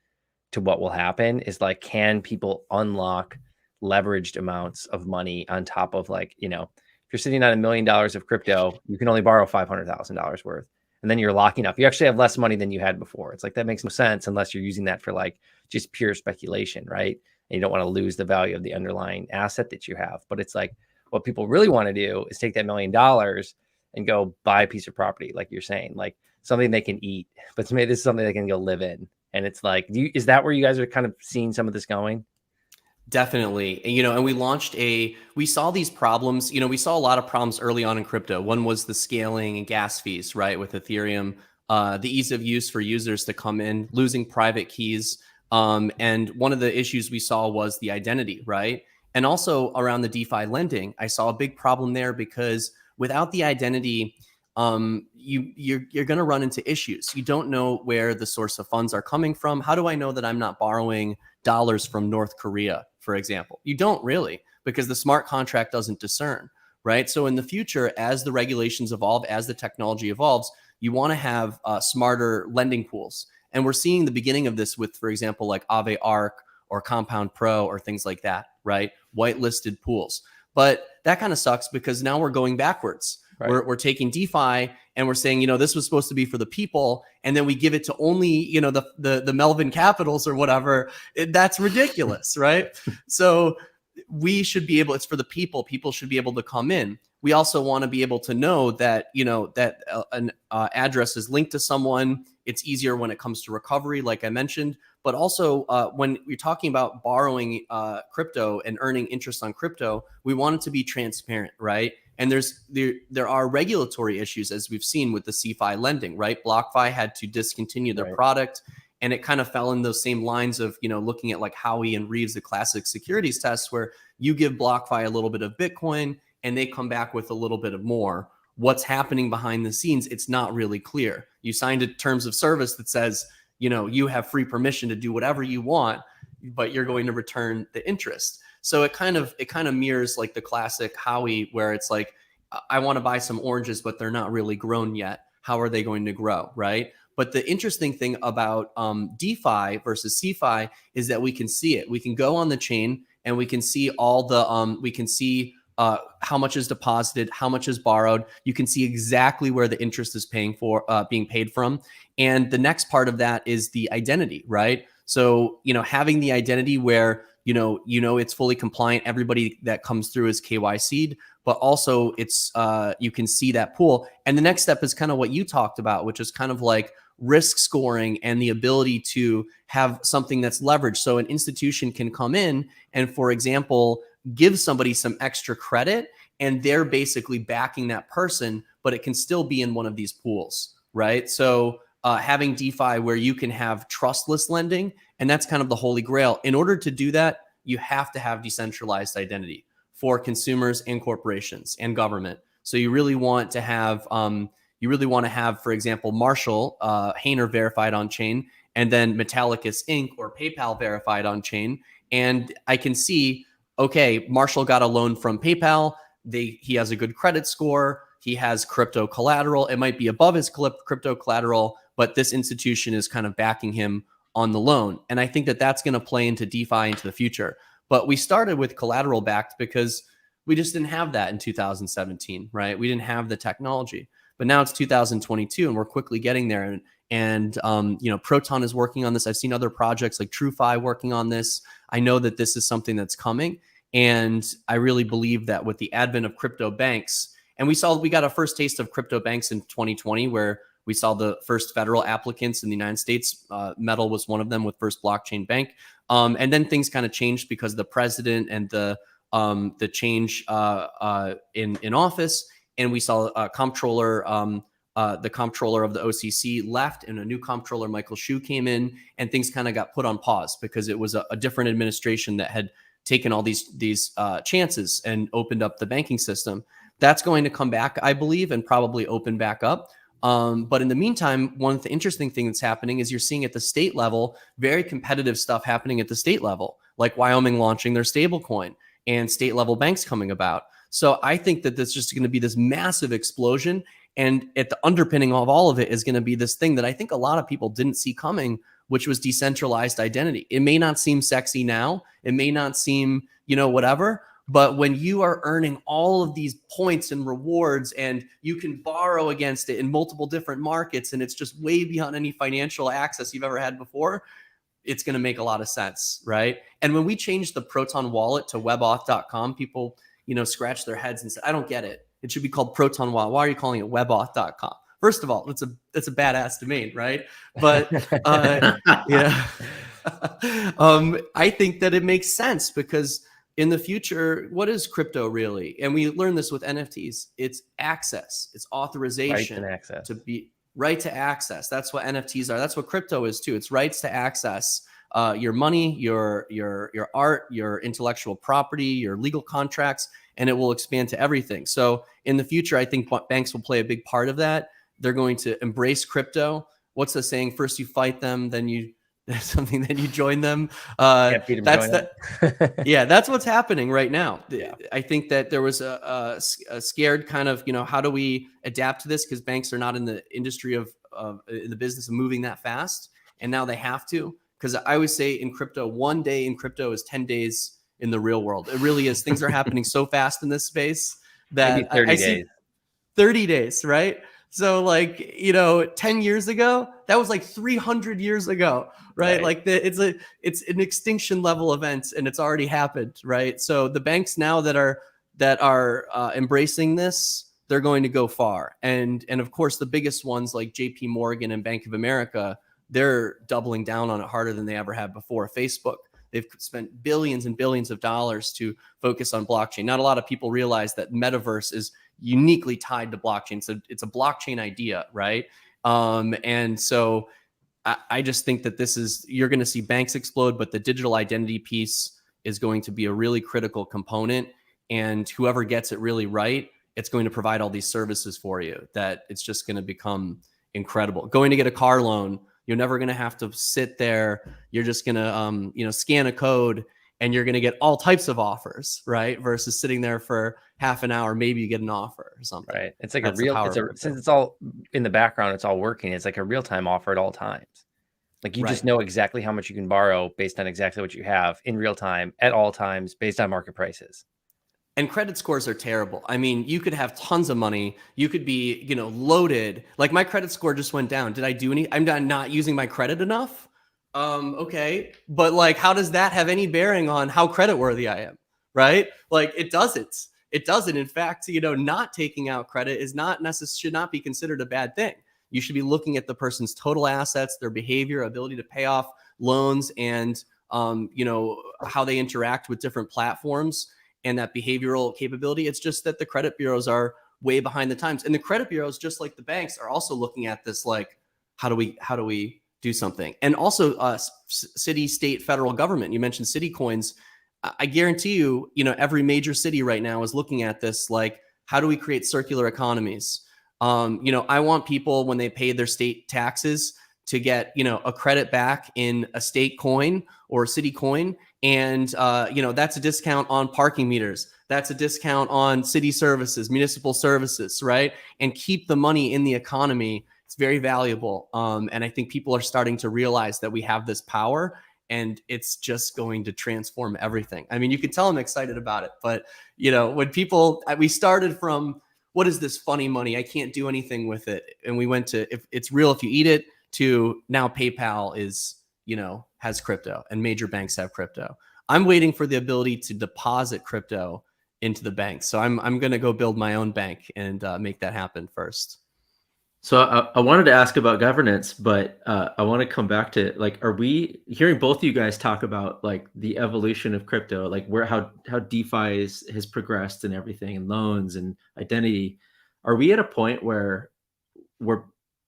to what will happen, is like, can people unlock leveraged amounts of money on top of, like, you know, if you're sitting on $1 million of crypto, you can only borrow $500,000 worth. And then you're locking up. You actually have less money than you had before. It's like, that makes no sense unless you're using that for like just pure speculation, right? And you don't want to lose the value of the underlying asset that you have. But it's like, what people really want to do is take that $1 million and go buy a piece of property, like you're saying, like something they can eat, but to me, this is something they can go live in. And it's like, is that where you guys are kind of seeing some of this going? Definitely. You know, and we saw these problems, you know, we saw a lot of problems early on in crypto. One was the scaling and gas fees, right? With Ethereum, the ease of use for users to come in, losing private keys. And one of the issues we saw was the identity, right? And also around the DeFi lending, I saw a big problem there because without the identity, you're going to run into issues. You don't know where the source of funds are coming from. How do I know that I'm not borrowing dollars from North Korea, for example? You don't really, because the smart contract doesn't discern, right? So in the future, as the regulations evolve, as the technology evolves, you want to have smarter lending pools. And we're seeing the beginning of this with, for example, like Aave Arc or Compound Pro or things like that, right? Whitelisted pools. But that kind of sucks because now we're going backwards. Right. We're taking DeFi and we're saying, you know, this was supposed to be for the people, and then we give it to only, you know, the Melvin Capitals or whatever. That's ridiculous, right? So we should be able, it's for the people. People should be able to come in. We also want to be able to know that, you know, that an address is linked to someone. It's easier when it comes to recovery, like I mentioned. But also when you're talking about borrowing crypto and earning interest on crypto, we want it to be transparent, right? And there are regulatory issues, as we've seen with the CeFi lending, right? BlockFi had to discontinue their product, and it kind of fell in those same lines of, you know, looking at like Howey and Reeves, the classic securities tests, where you give BlockFi a little bit of Bitcoin and they come back with a little bit of more. What's happening behind the scenes, it's not really clear. You signed a terms of service that says, you know, you have free permission to do whatever you want, but you're going to return the interest. So it kind of mirrors like the classic Howey, where it's like, I want to buy some oranges, but they're not really grown yet. How are they going to grow, right? But the interesting thing about DeFi versus CeFi is that we can see it. We can go on the chain and we can see all the we can see how much is deposited, how much is borrowed. You can see exactly where the interest is being paid from. And the next part of that is the identity, right? So, you know, having the identity where, you know, it's fully compliant. Everybody that comes through is KYC'd, but also it's, you can see that pool. And the next step is kind of what you talked about, which is kind of like risk scoring and the ability to have something that's leveraged. So an institution can come in and, for example, give somebody some extra credit, and they're basically backing that person, but it can still be in one of these pools, right? So having DeFi where you can have trustless lending, and that's kind of the holy grail. In order to do that, you have to have decentralized identity for consumers and corporations and government. So you really want to have, for example, Marshall Hayner verified on chain, and then Metallicus Inc. or PayPal verified on chain. And I can see, okay, Marshall got a loan from PayPal. He has a good credit score. He has crypto collateral. It might be above his crypto collateral, but this institution is kind of backing him on the loan. And I think that that's going to play into DeFi into the future. But we started with collateral backed because we just didn't have that in 2017, right? We didn't have the technology. But now it's 2022 and we're quickly getting there. And you know, Proton is working on this. I've seen other projects like TrueFi working on this. I know that this is something that's coming. And I really believe that with the advent of crypto banks, and we got a first taste of crypto banks in 2020, where we saw the first federal applicants in the United States. Metal was one of them with First Blockchain Bank. And then things kind of changed because the president and the change in office, and we saw a comptroller, the comptroller of the OCC left, and a new comptroller, Michael Shu, came in, and things kind of got put on pause because it was a different administration that had taken all these chances and opened up the banking system. That's going to come back, I believe, and probably open back up. But in the meantime, one of the interesting things that's happening is you're seeing at the state level, very competitive stuff happening at the state level, like Wyoming launching their stablecoin and state level banks coming about. So I think that there's just going to be this massive explosion. And at the underpinning of all of it is going to be this thing that I think a lot of people didn't see coming, which was decentralized identity. It may not seem sexy now. It may not seem, whatever. But when you are earning all of these points and rewards, and you can borrow against it in multiple different markets, and it's just way beyond any financial access you've ever had before, it's going to make a lot of sense, right? And when we changed the Proton wallet to webauth.com, people, scratch their heads and say, I don't get it. It should be called Proton Wallet. Why are you calling it webauth.com? First of all, it's a badass domain, right? But yeah, I think that it makes sense because in the future, what is crypto really? And we learned this with NFTs. It's access. It's authorization. Right, access. To be right to access. That's what NFTs are. That's what crypto is too. It's rights to access your money, your art, your intellectual property, your legal contracts, and it will expand to everything. So in the future, I think banks will play a big part of that. They're going to embrace crypto. What's the saying? First you fight them, then you join them. Yeah, that's what's happening right now. Yeah. I think that there was a scared kind of, how do we adapt to this? Because banks are not in the industry of in the business of moving that fast. And now they have to. Because I always say in crypto, 1 day in crypto is 10 days in the real world. It really is. Things are happening so fast in this space that maybe 30 days. See 30 days, right? So 10 years ago, that was like 300 years ago, right? Like it's an extinction level event, and it's already happened, right? So the banks now that are embracing this, they're going to go far. And of course, the biggest ones like JP Morgan and Bank of America, they're doubling down on it harder than they ever have before. Facebook, they've spent billions and billions of dollars to focus on blockchain. Not a lot of people realize that metaverse is uniquely tied to blockchain. So it's a blockchain idea, right? And so I just think that you're going to see banks explode, but the digital identity piece is going to be a really critical component. And whoever gets it really right, it's going to provide all these services for you that it's just going to become incredible. Going to get a car loan, you're never going to have to sit there. You're just going to, scan a code, and you're going to get all types of offers, right? Versus sitting there for half an hour, maybe you get an offer or something. Right. It's like since it's all in the background, it's all working. It's like a real-time offer at all times. Like you just know exactly how much you can borrow based on exactly what you have in real time at all times based on market prices. And credit scores are terrible. I mean, you could have tons of money. You could be, loaded. Like my credit score just went down. Did I do I'm not using my credit enough. Okay. But how does that have any bearing on how creditworthy I am? Right? Like it doesn't. It doesn't. In fact, not taking out credit should not be considered a bad thing. You should be looking at the person's total assets, their behavior, ability to pay off loans, and how they interact with different platforms and that behavioral capability. It's just that the credit bureaus are way behind the times. And the credit bureaus, just like the banks, are also looking at this like, how do we do something? And also city, state, federal government. You mentioned city coins. I guarantee you, every major city right now is looking at this like, how do we create circular economies? I want people, when they pay their state taxes, to get, a credit back in a state coin or a city coin. And, that's a discount on parking meters. That's a discount on city services, municipal services, right? And keep the money in the economy. It's very valuable. And I think people are starting to realize that we have this power, and it's just going to transform everything. I mean, you can tell I'm excited about it, but, when we started from, what is this funny money? I can't do anything with it. And we went to, if it's real, if you eat it, to now PayPal is, has crypto, and major banks have crypto. I'm waiting for the ability to deposit crypto into the bank. So I'm going to go build my own bank and make that happen first. So I wanted to ask about governance, but I want to come back to, like, are we hearing both of you guys talk about like the evolution of crypto, like how DeFi has progressed and everything, and loans and identity? Are we at a point where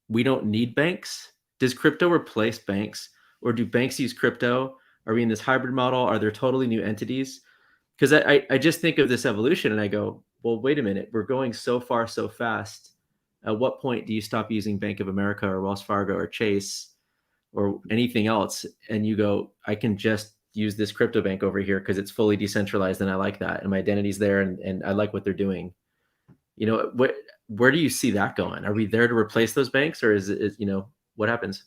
we don't need banks? Does crypto replace banks, or do banks use crypto? Are we in this hybrid model? Are there totally new entities? Because I just think of this evolution and I go, well, wait a minute, we're going so far so fast. At what point do you stop using Bank of America or Wells Fargo or Chase or anything else, and you go, I can just use this crypto bank over here because it's fully decentralized and I like that, and my identity's there, and I like what they're doing? You know, where do you see that going? Are we there to replace those banks, or is it, you know, what happens?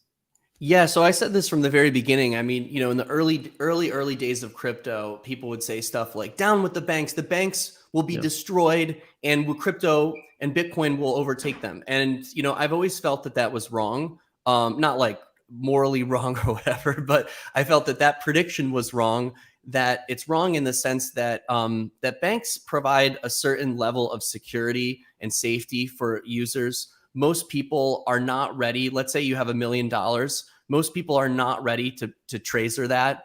Yeah, so I said this from the very beginning. I mean, you know, in the early days of crypto, people would say stuff like, down with the banks will be destroyed, and crypto and Bitcoin will overtake them. And, you know, I've always felt that that was wrong. Not like morally wrong or whatever, but I felt that that prediction was wrong, that it's wrong in the sense that that banks provide a certain level of security and safety for users. Most people are not ready. Let's say you have $1 million. Most people are not ready to Trezor that,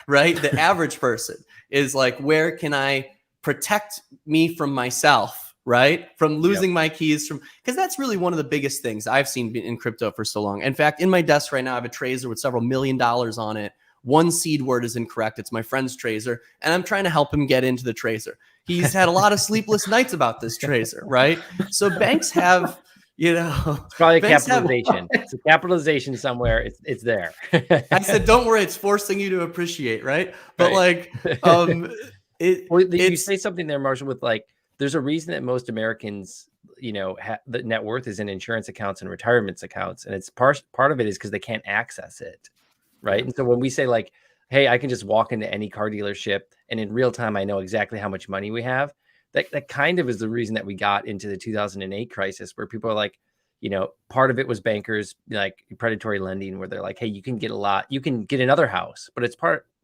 right? The average person is like, where can I protect me from myself, right? From losing my keys, because that's really one of the biggest things I've seen in crypto for so long. In fact, in my desk right now, I have a Trezor with several $1 million on it. One seed word is incorrect. It's my friend's Trezor, and I'm trying to help him get into the Trezor. He's had a lot of sleepless nights about this Trezor, right? So banks have, you know, it's probably a capitalization. It's a capitalization somewhere. It's there. I said, don't worry, it's forcing you to appreciate, right? But like, you say something there, Marshall, with like, there's a reason that most Americans, you know, the net worth is in insurance accounts and retirement accounts, and it's part of it is because they can't access it, right? And so when we say like, hey, I can just walk into any car dealership and in real time I know exactly how much money we have, that kind of is the reason that we got into the 2008 crisis, where people are like, you know, part of it was bankers, like predatory lending, where they're like, hey, you can get a lot, you can get another house, but it's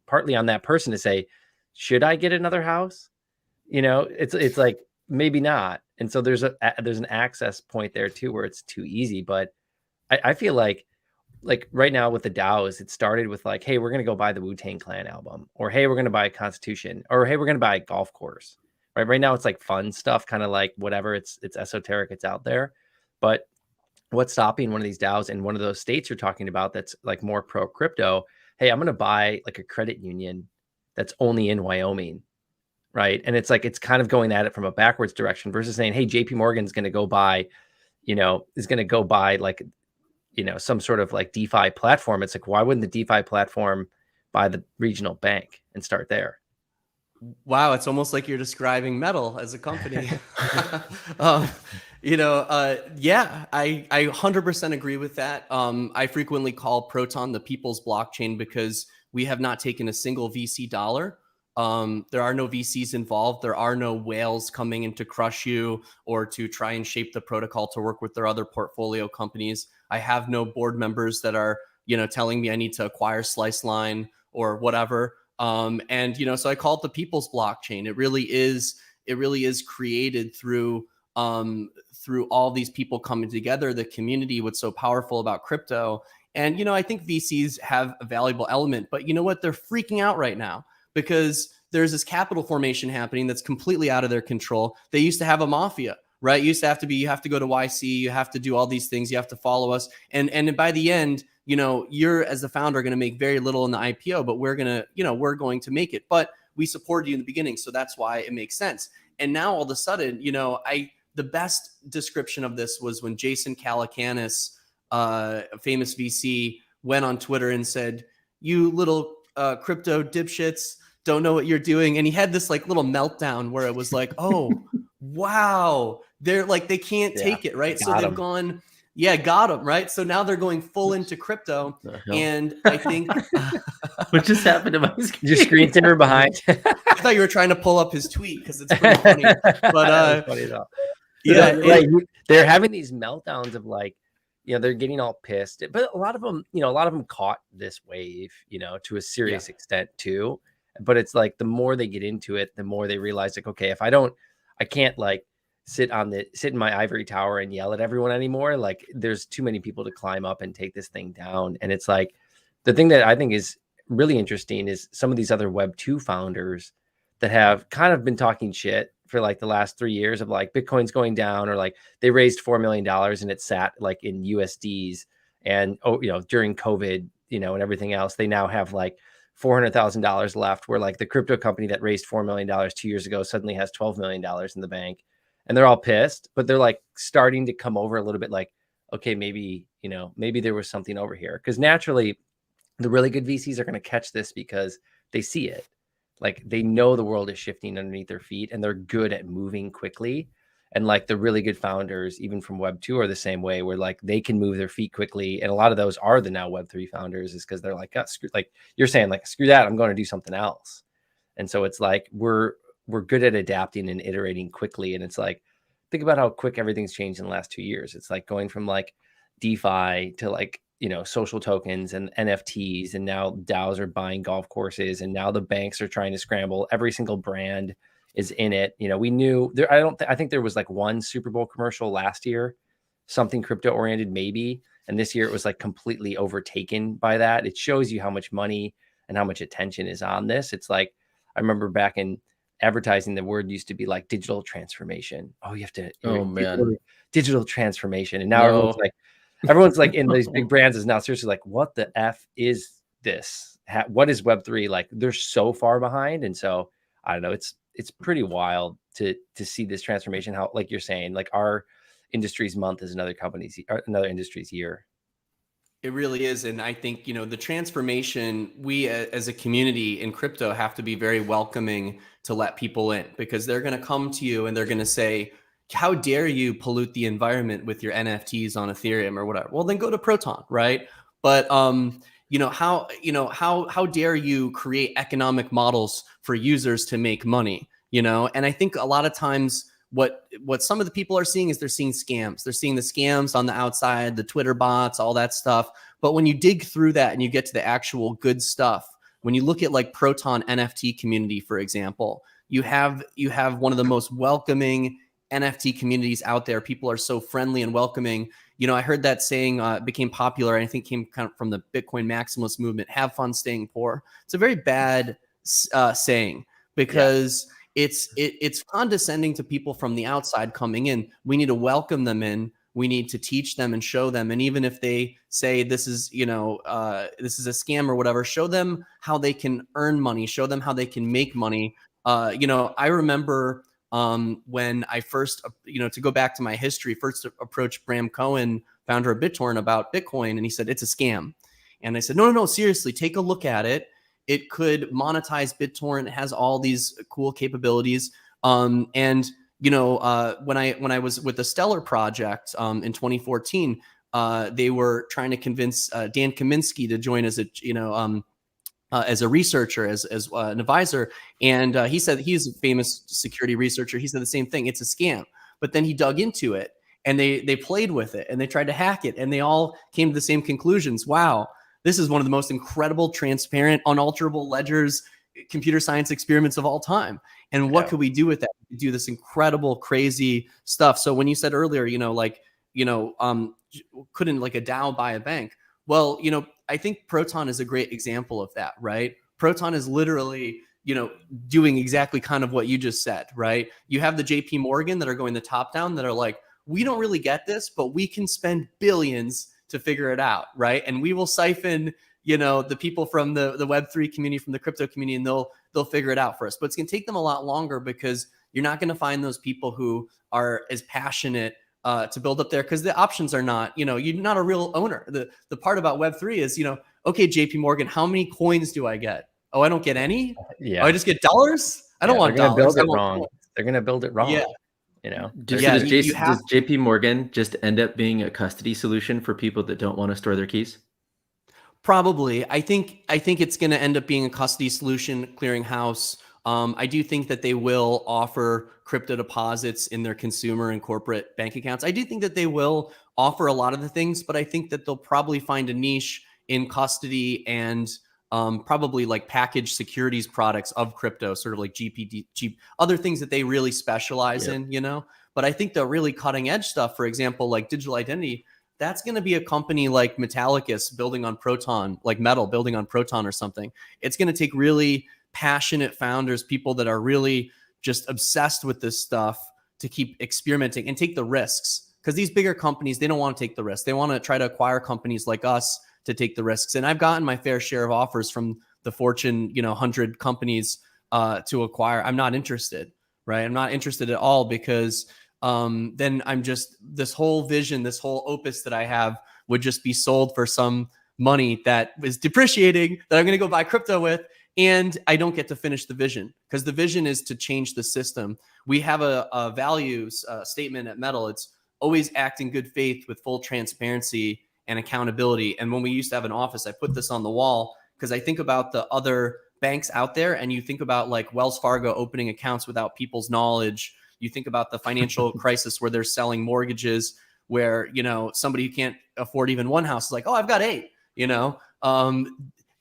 partly on that person to say, should I get another house? You know, it's like, maybe not. And so there's an access point there too, where it's too easy. But I feel like right now with the DAOs, it started with like, hey, we're going to go buy the Wu-Tang Clan album, or hey, we're going to buy a Constitution, or hey, we're going to buy a golf course. Right now it's like fun stuff, kind of like whatever, it's esoteric, it's out there. But what's stopping one of these DAOs in one of those states you're talking about that's like more pro crypto? Hey, I'm going to buy like a credit union that's only in Wyoming, right? And it's like, it's kind of going at it from a backwards direction versus saying, hey, JP Morgan's going to go buy, you know, is going to go buy like, you know, some sort of like DeFi platform. It's like, why wouldn't the DeFi platform buy the regional bank and start there? Wow, it's almost like you're describing Metal as a company. You know, yeah, I 100% agree with that. I frequently call Proton the people's blockchain because we have not taken a single VC dollar. There are no VCs involved. There are no whales coming in to crush you or to try and shape the protocol to work with their other portfolio companies. I have no board members that are, you know, telling me I need to acquire Sliceline or whatever. And, you know, so I call it the people's blockchain. It really is created through all these people coming together, the community. What's so powerful about crypto. And, you know, I think VCs have a valuable element, but you know what? They're freaking out right now because there's this capital formation happening that's completely out of their control. They used to have a mafia, right? You have to go to YC, you have to do all these things, you have to follow us. And by the end, you know, you're as the founder going to make very little in the IPO, but we're going to make it. But we supported you in the beginning, so that's why it makes sense. And now all of a sudden, you know, the best description of this was when Jason Calacanis, a famous VC, went on Twitter and said, "You little crypto dipshits don't know what you're doing." And he had this like little meltdown where it was like, "Oh, wow, they're like they can't take it, right?" So they've gone. Yeah, got them, right? So now they're going full into crypto. And I think... What just happened to my screen? Your screen saver behind. I thought you were trying to pull up his tweet because it's pretty funny. But funny though. Yeah, they're having these meltdowns of like, they're getting all pissed, but a lot of them caught this wave, to a serious extent too. But it's like the more they get into it, the more they realize like, okay, if I can't like sit in my ivory tower and yell at everyone anymore. Like there's too many people to climb up and take this thing down. And it's like the thing that I think is really interesting is some of these other Web 2 founders that have kind of been talking shit for like the last 3 years of like Bitcoin's going down, or like they raised $4 million and it sat like in USDs, and during COVID, and everything else, they now have like $400,000 left, where like the crypto company that raised $4 million 2 years ago suddenly has $12 million in the bank, and they're all pissed, but they're like starting to come over a little bit like, okay, maybe there was something over here. Because naturally the really good VCs are going to catch this because they see it. Like they know the world is shifting underneath their feet and they're good at moving quickly. And like the really good founders, even from Web 2, are the same way, where like they can move their feet quickly. And a lot of those are the now Web 3 founders, is because they're like, oh, like you're saying, like, screw that, I'm going to do something else. And so it's like we're good at adapting and iterating quickly. And it's like, think about how quick everything's changed in the last 2 years. It's like going from like DeFi to like, social tokens and NFTs, and now DAOs are buying golf courses, and now the banks are trying to scramble. Every single brand is in it. We knew there, I think there was like one Super Bowl commercial last year, something crypto oriented maybe. And this year it was like completely overtaken by that. It shows you how much money and how much attention is on this. It's like, I remember back in advertising, the word used to be like digital transformation. Oh, you have to, digital transformation. And now everyone's like in these big brands is now seriously like, what the F is this? What is Web3? Like they're so far behind. And so I don't know, it's pretty wild to see this transformation. How, like you're saying, like our industry's month is another industry's year. It really is. And I think, the transformation, we as a community in crypto have to be very welcoming to let people in, because they're going to come to you and they're going to say, how dare you pollute the environment with your NFTs on Ethereum or whatever? Well, then go to Proton, right? But how dare you create economic models for users to make money? And I think a lot of times what some of the people are seeing is they're seeing scams. They're seeing the scams on the outside, the Twitter bots, all that stuff. But when you dig through that and you get to the actual good stuff, when you look at like Proton NFT community, for example, you have one of the most welcoming NFT communities out there. People are so friendly and welcoming. I heard that saying became popular. I think came kind of from the Bitcoin maximalist movement. Have fun staying poor. It's a very bad saying, because it's condescending to people from the outside coming in. We need to welcome them in. We need to teach them and show them. And even if they say this is a scam or whatever, show them how they can earn money. Show them how they can make money. I remember when I first, to go back to my history, first approached Bram Cohen, founder of BitTorrent, about Bitcoin. And he said, it's a scam. And I said, no, seriously, take a look at it. It could monetize BitTorrent. It has all these cool capabilities. When I was with the Stellar Project in 2014, they were trying to convince Dan Kaminsky to join as a researcher, as an advisor. And he said, he's a famous security researcher. He said the same thing. It's a scam. But then he dug into it and they played with it and they tried to hack it. And they all came to the same conclusions. Wow, this is one of the most incredible, transparent, unalterable ledgers, computer science experiments of all time. And what could we do with that? Do this incredible, crazy stuff. So when you said earlier, couldn't like a DAO buy a bank? Well, I think Proton is a great example of that, right? Proton is literally, doing exactly kind of what you just said, right? You have the JP Morgan that are going the top down that are like, we don't really get this, but we can spend billions to figure it out, right? And we will siphon, the people from the Web3 community, from the crypto community, and they'll figure it out for us. But it's going to take them a lot longer, because you're not going to find those people who are as passionate to build up there, because the options are not, you're not a real owner. The part about Web3 is, okay, JP Morgan, how many coins do I get? Oh, I don't get any? Yeah. Oh, I just get dollars? I don't want dollars. They're going to build it wrong. Yeah. Does JP Morgan just end up being a custody solution for people that don't want to store their keys? Probably. I think it's going to end up being a custody solution, clearinghouse. I do think that they will offer crypto deposits in their consumer and corporate bank accounts. I do think that they will offer a lot of the things, but I think that they'll probably find a niche in custody and probably like packaged securities products of crypto, sort of like other things that they really specialize in, you know. But I think the really cutting edge stuff, for example, like digital identity, that's going to be a company like Metallicus building on Proton, like Metal building on Proton or something. It's going to take really passionate founders, people that are really just obsessed with this stuff, to keep experimenting and take the risks. Because these bigger companies, they don't want to take the risks. They want to try to acquire companies like us to take the risks. And I've gotten my fair share of offers from the Fortune, 100 companies to acquire. I'm not interested, right? I'm not interested at all, because then I'm just, this whole vision, this whole opus that I have would just be sold for some money that is depreciating, that I'm going to go buy crypto with. And I don't get to finish the vision, because the vision is to change the system. We have a values statement at Metal. It's always act in good faith with full transparency and accountability. And when we used to have an office, I put this on the wall because I think about the other banks out there, and you think about like Wells Fargo opening accounts without people's knowledge. You think about the financial crisis where they're selling mortgages, where, somebody who can't afford even one house is like, oh, I've got 8,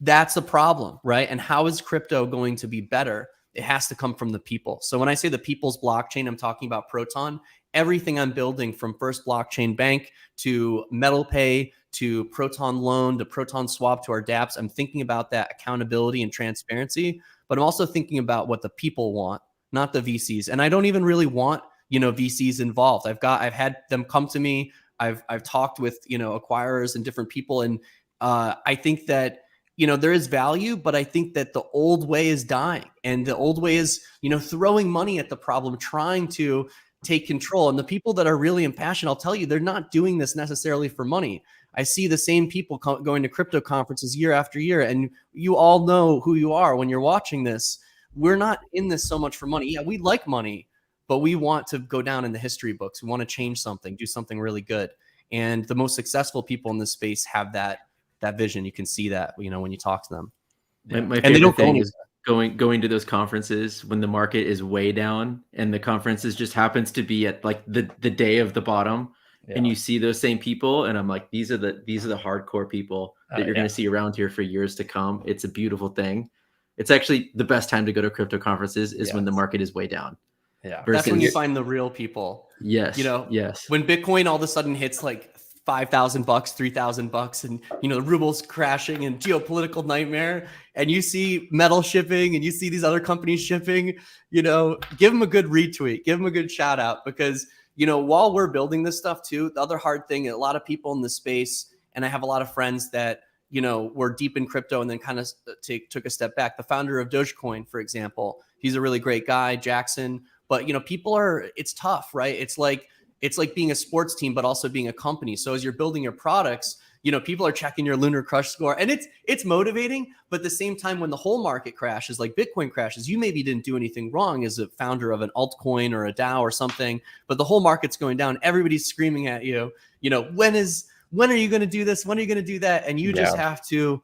that's a problem, right? And how is crypto going to be better? It has to come from the people. So when I say the people's blockchain, I'm talking about Proton. Everything I'm building, from First Blockchain Bank to Metal Pay to Proton Loan to Proton Swap to our dApps, I'm thinking about that accountability and transparency, but I'm also thinking about what the people want, not the VCs. And I don't even really want, VCs involved. I've had them come to me. I've talked with, acquirers and different people. And I think that, there is value, but I think that the old way is dying, and the old way is, throwing money at the problem, trying to take control. And the people that are really impassioned, I'll tell you, they're not doing this necessarily for money. I see the same people going to crypto conferences year after year, and you all know who you are when you're watching this. We're not in this so much for money. Yeah, we like money, but we want to go down in the history books. We want to change something, do something really good. And the most successful people in this space have that vision. You can see that, when you talk to them. My favorite thing is going to those conferences when the market is way down and the conferences just happens to be at like the day of the bottom, and you see those same people, and I'm like, these are the hardcore people that you're going to see around here for years to come. It's a beautiful thing. It's actually the best time to go to crypto conferences is when the market is way down. Yeah, that's when you find the real people. Yes, yes. When Bitcoin all of a sudden hits like $5,000, $3,000, and the ruble's crashing and geopolitical nightmare, and you see Metal shipping and you see these other companies shipping, give them a good retweet, give them a good shout out, because while we're building this stuff too, the other hard thing, a lot of people in the space, and I have a lot of friends that were deep in crypto and then kind of took a step back. The founder of Dogecoin, for example, he's a really great guy, Jackson. But it's tough, right? It's like being a sports team, but also being a company. So as you're building your products, people are checking your LunarCrush score, and it's motivating. But at the same time, when the whole market crashes, like Bitcoin crashes, you maybe didn't do anything wrong as a founder of an altcoin or a DAO or something, but the whole market's going down. Everybody's screaming at you, when are you going to do this? When are you going to do that? And you just have to,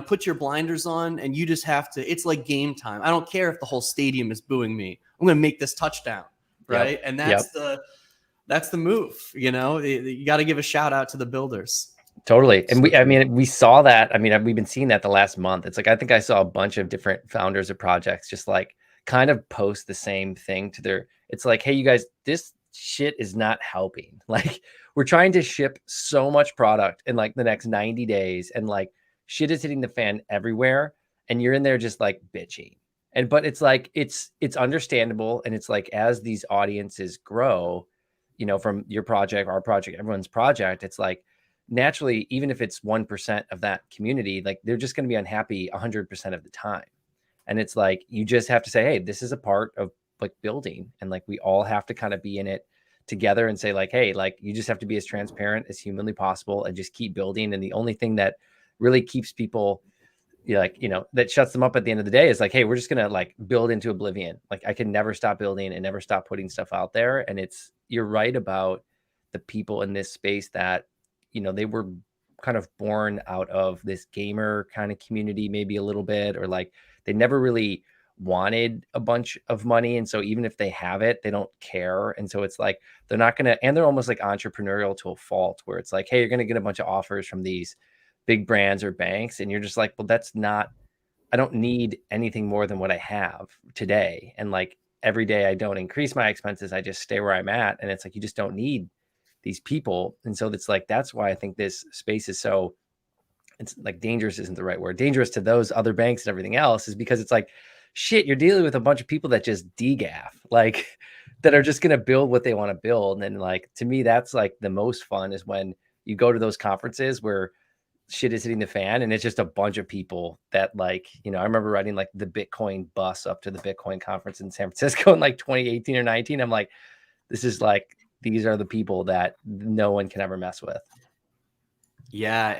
put your blinders on, and you just have to, it's like game time. I don't care if the whole stadium is booing me. I'm going to make this touchdown. Right. Yep. And that's the move. You got to give a shout out to the builders. Totally. And we saw that. We've been seeing that the last month. It's like, I think I saw a bunch of different founders of projects just like kind of post the same thing to their, it's like, hey, you guys, this shit is not helping. Like, we're trying to ship so much product in like the next 90 days, and like shit is hitting the fan everywhere. And you're in there just like bitching. But it's like, it's understandable. And it's like, as these audiences grow, from your project, our project, everyone's project, it's like, naturally, even if it's 1% of that community, like they're just going to be unhappy 100% of the time. And it's like, you just have to say, hey, this is a part of like building. And like, we all have to kind of be in it together and say like, hey, like you just have to be as transparent as humanly possible and just keep building. And the only thing that really keeps people that shuts them up at the end of the day is like, hey, we're just going to like build into oblivion. Like, I can never stop building and never stop putting stuff out there. And you're right about the people in this space that, they were kind of born out of this gamer kind of community, maybe a little bit, or like they never really wanted a bunch of money. And so even if they have it, they don't care. And so it's like, they're not going to, and they're almost like entrepreneurial to a fault, where it's like, hey, you're going to get a bunch of offers from these big brands or banks. And you're just like, well, that's not, I don't need anything more than what I have today. And like every day I don't increase my expenses. I just stay where I'm at. And it's like, you just don't need these people. And so it's like, that's why I think this space is so, it's like dangerous isn't the right word, dangerous to those other banks and everything else, is because it's like, shit, you're dealing with a bunch of people that just degaff, like that are just going to build what they want to build. And then like, to me, that's like the most fun is when you go to those conferences where shit is hitting the fan and it's just a bunch of people that like, you know, I remember riding like the Bitcoin bus up to the Bitcoin conference in San Francisco in like 2018 or 19. I'm like, this is like, these are the people that no one can ever mess with. Yeah,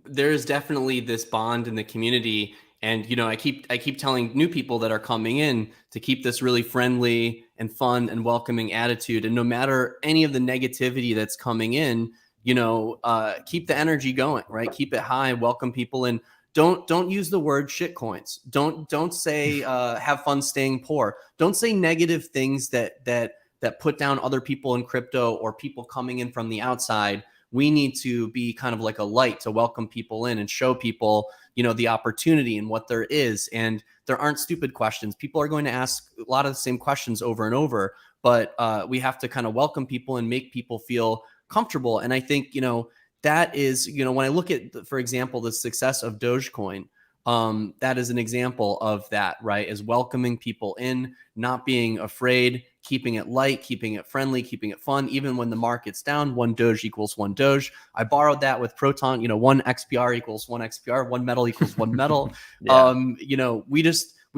there's definitely this bond in the community. And, you know, I keep telling new people that are coming in to keep this really friendly and fun and welcoming attitude. And no matter any of the negativity that's coming in, you know, keep the energy going, right? Keep it high, welcome people in. Don't use the word shitcoins. Don't say have fun staying poor. Don't say negative things that put down other people in crypto or people coming in from the outside. We need to be kind of like a light to welcome people in and show people, you know, the opportunity and what there is. And there aren't stupid questions. People are going to ask a lot of the same questions over and over, but we have to kind of welcome people and make people feel comfortable. And I think, you know, that is, you know, when I look at, for example, the success of Dogecoin, that is an example of that, right? Is welcoming people in, not being afraid, keeping it light, keeping it friendly, keeping it fun. Even when the market's down, one Doge equals one Doge. I borrowed that with Proton, you know, one XPR equals one XPR, one metal equals one metal. Yeah. You know, we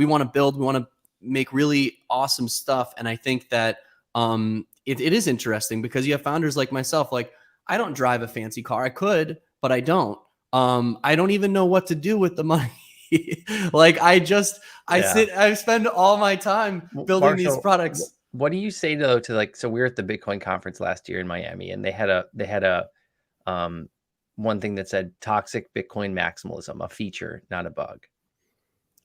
want to build, we want to make really awesome stuff. And I think that it is interesting because you have founders like myself, like I don't drive a fancy car. I could, but I don't. I don't even know what to do with the money. Like I spend all my time building these products. What do you say though to like, so we were at the Bitcoin conference last year in Miami, and they had a one thing that said toxic Bitcoin maximalism, a feature, not a bug.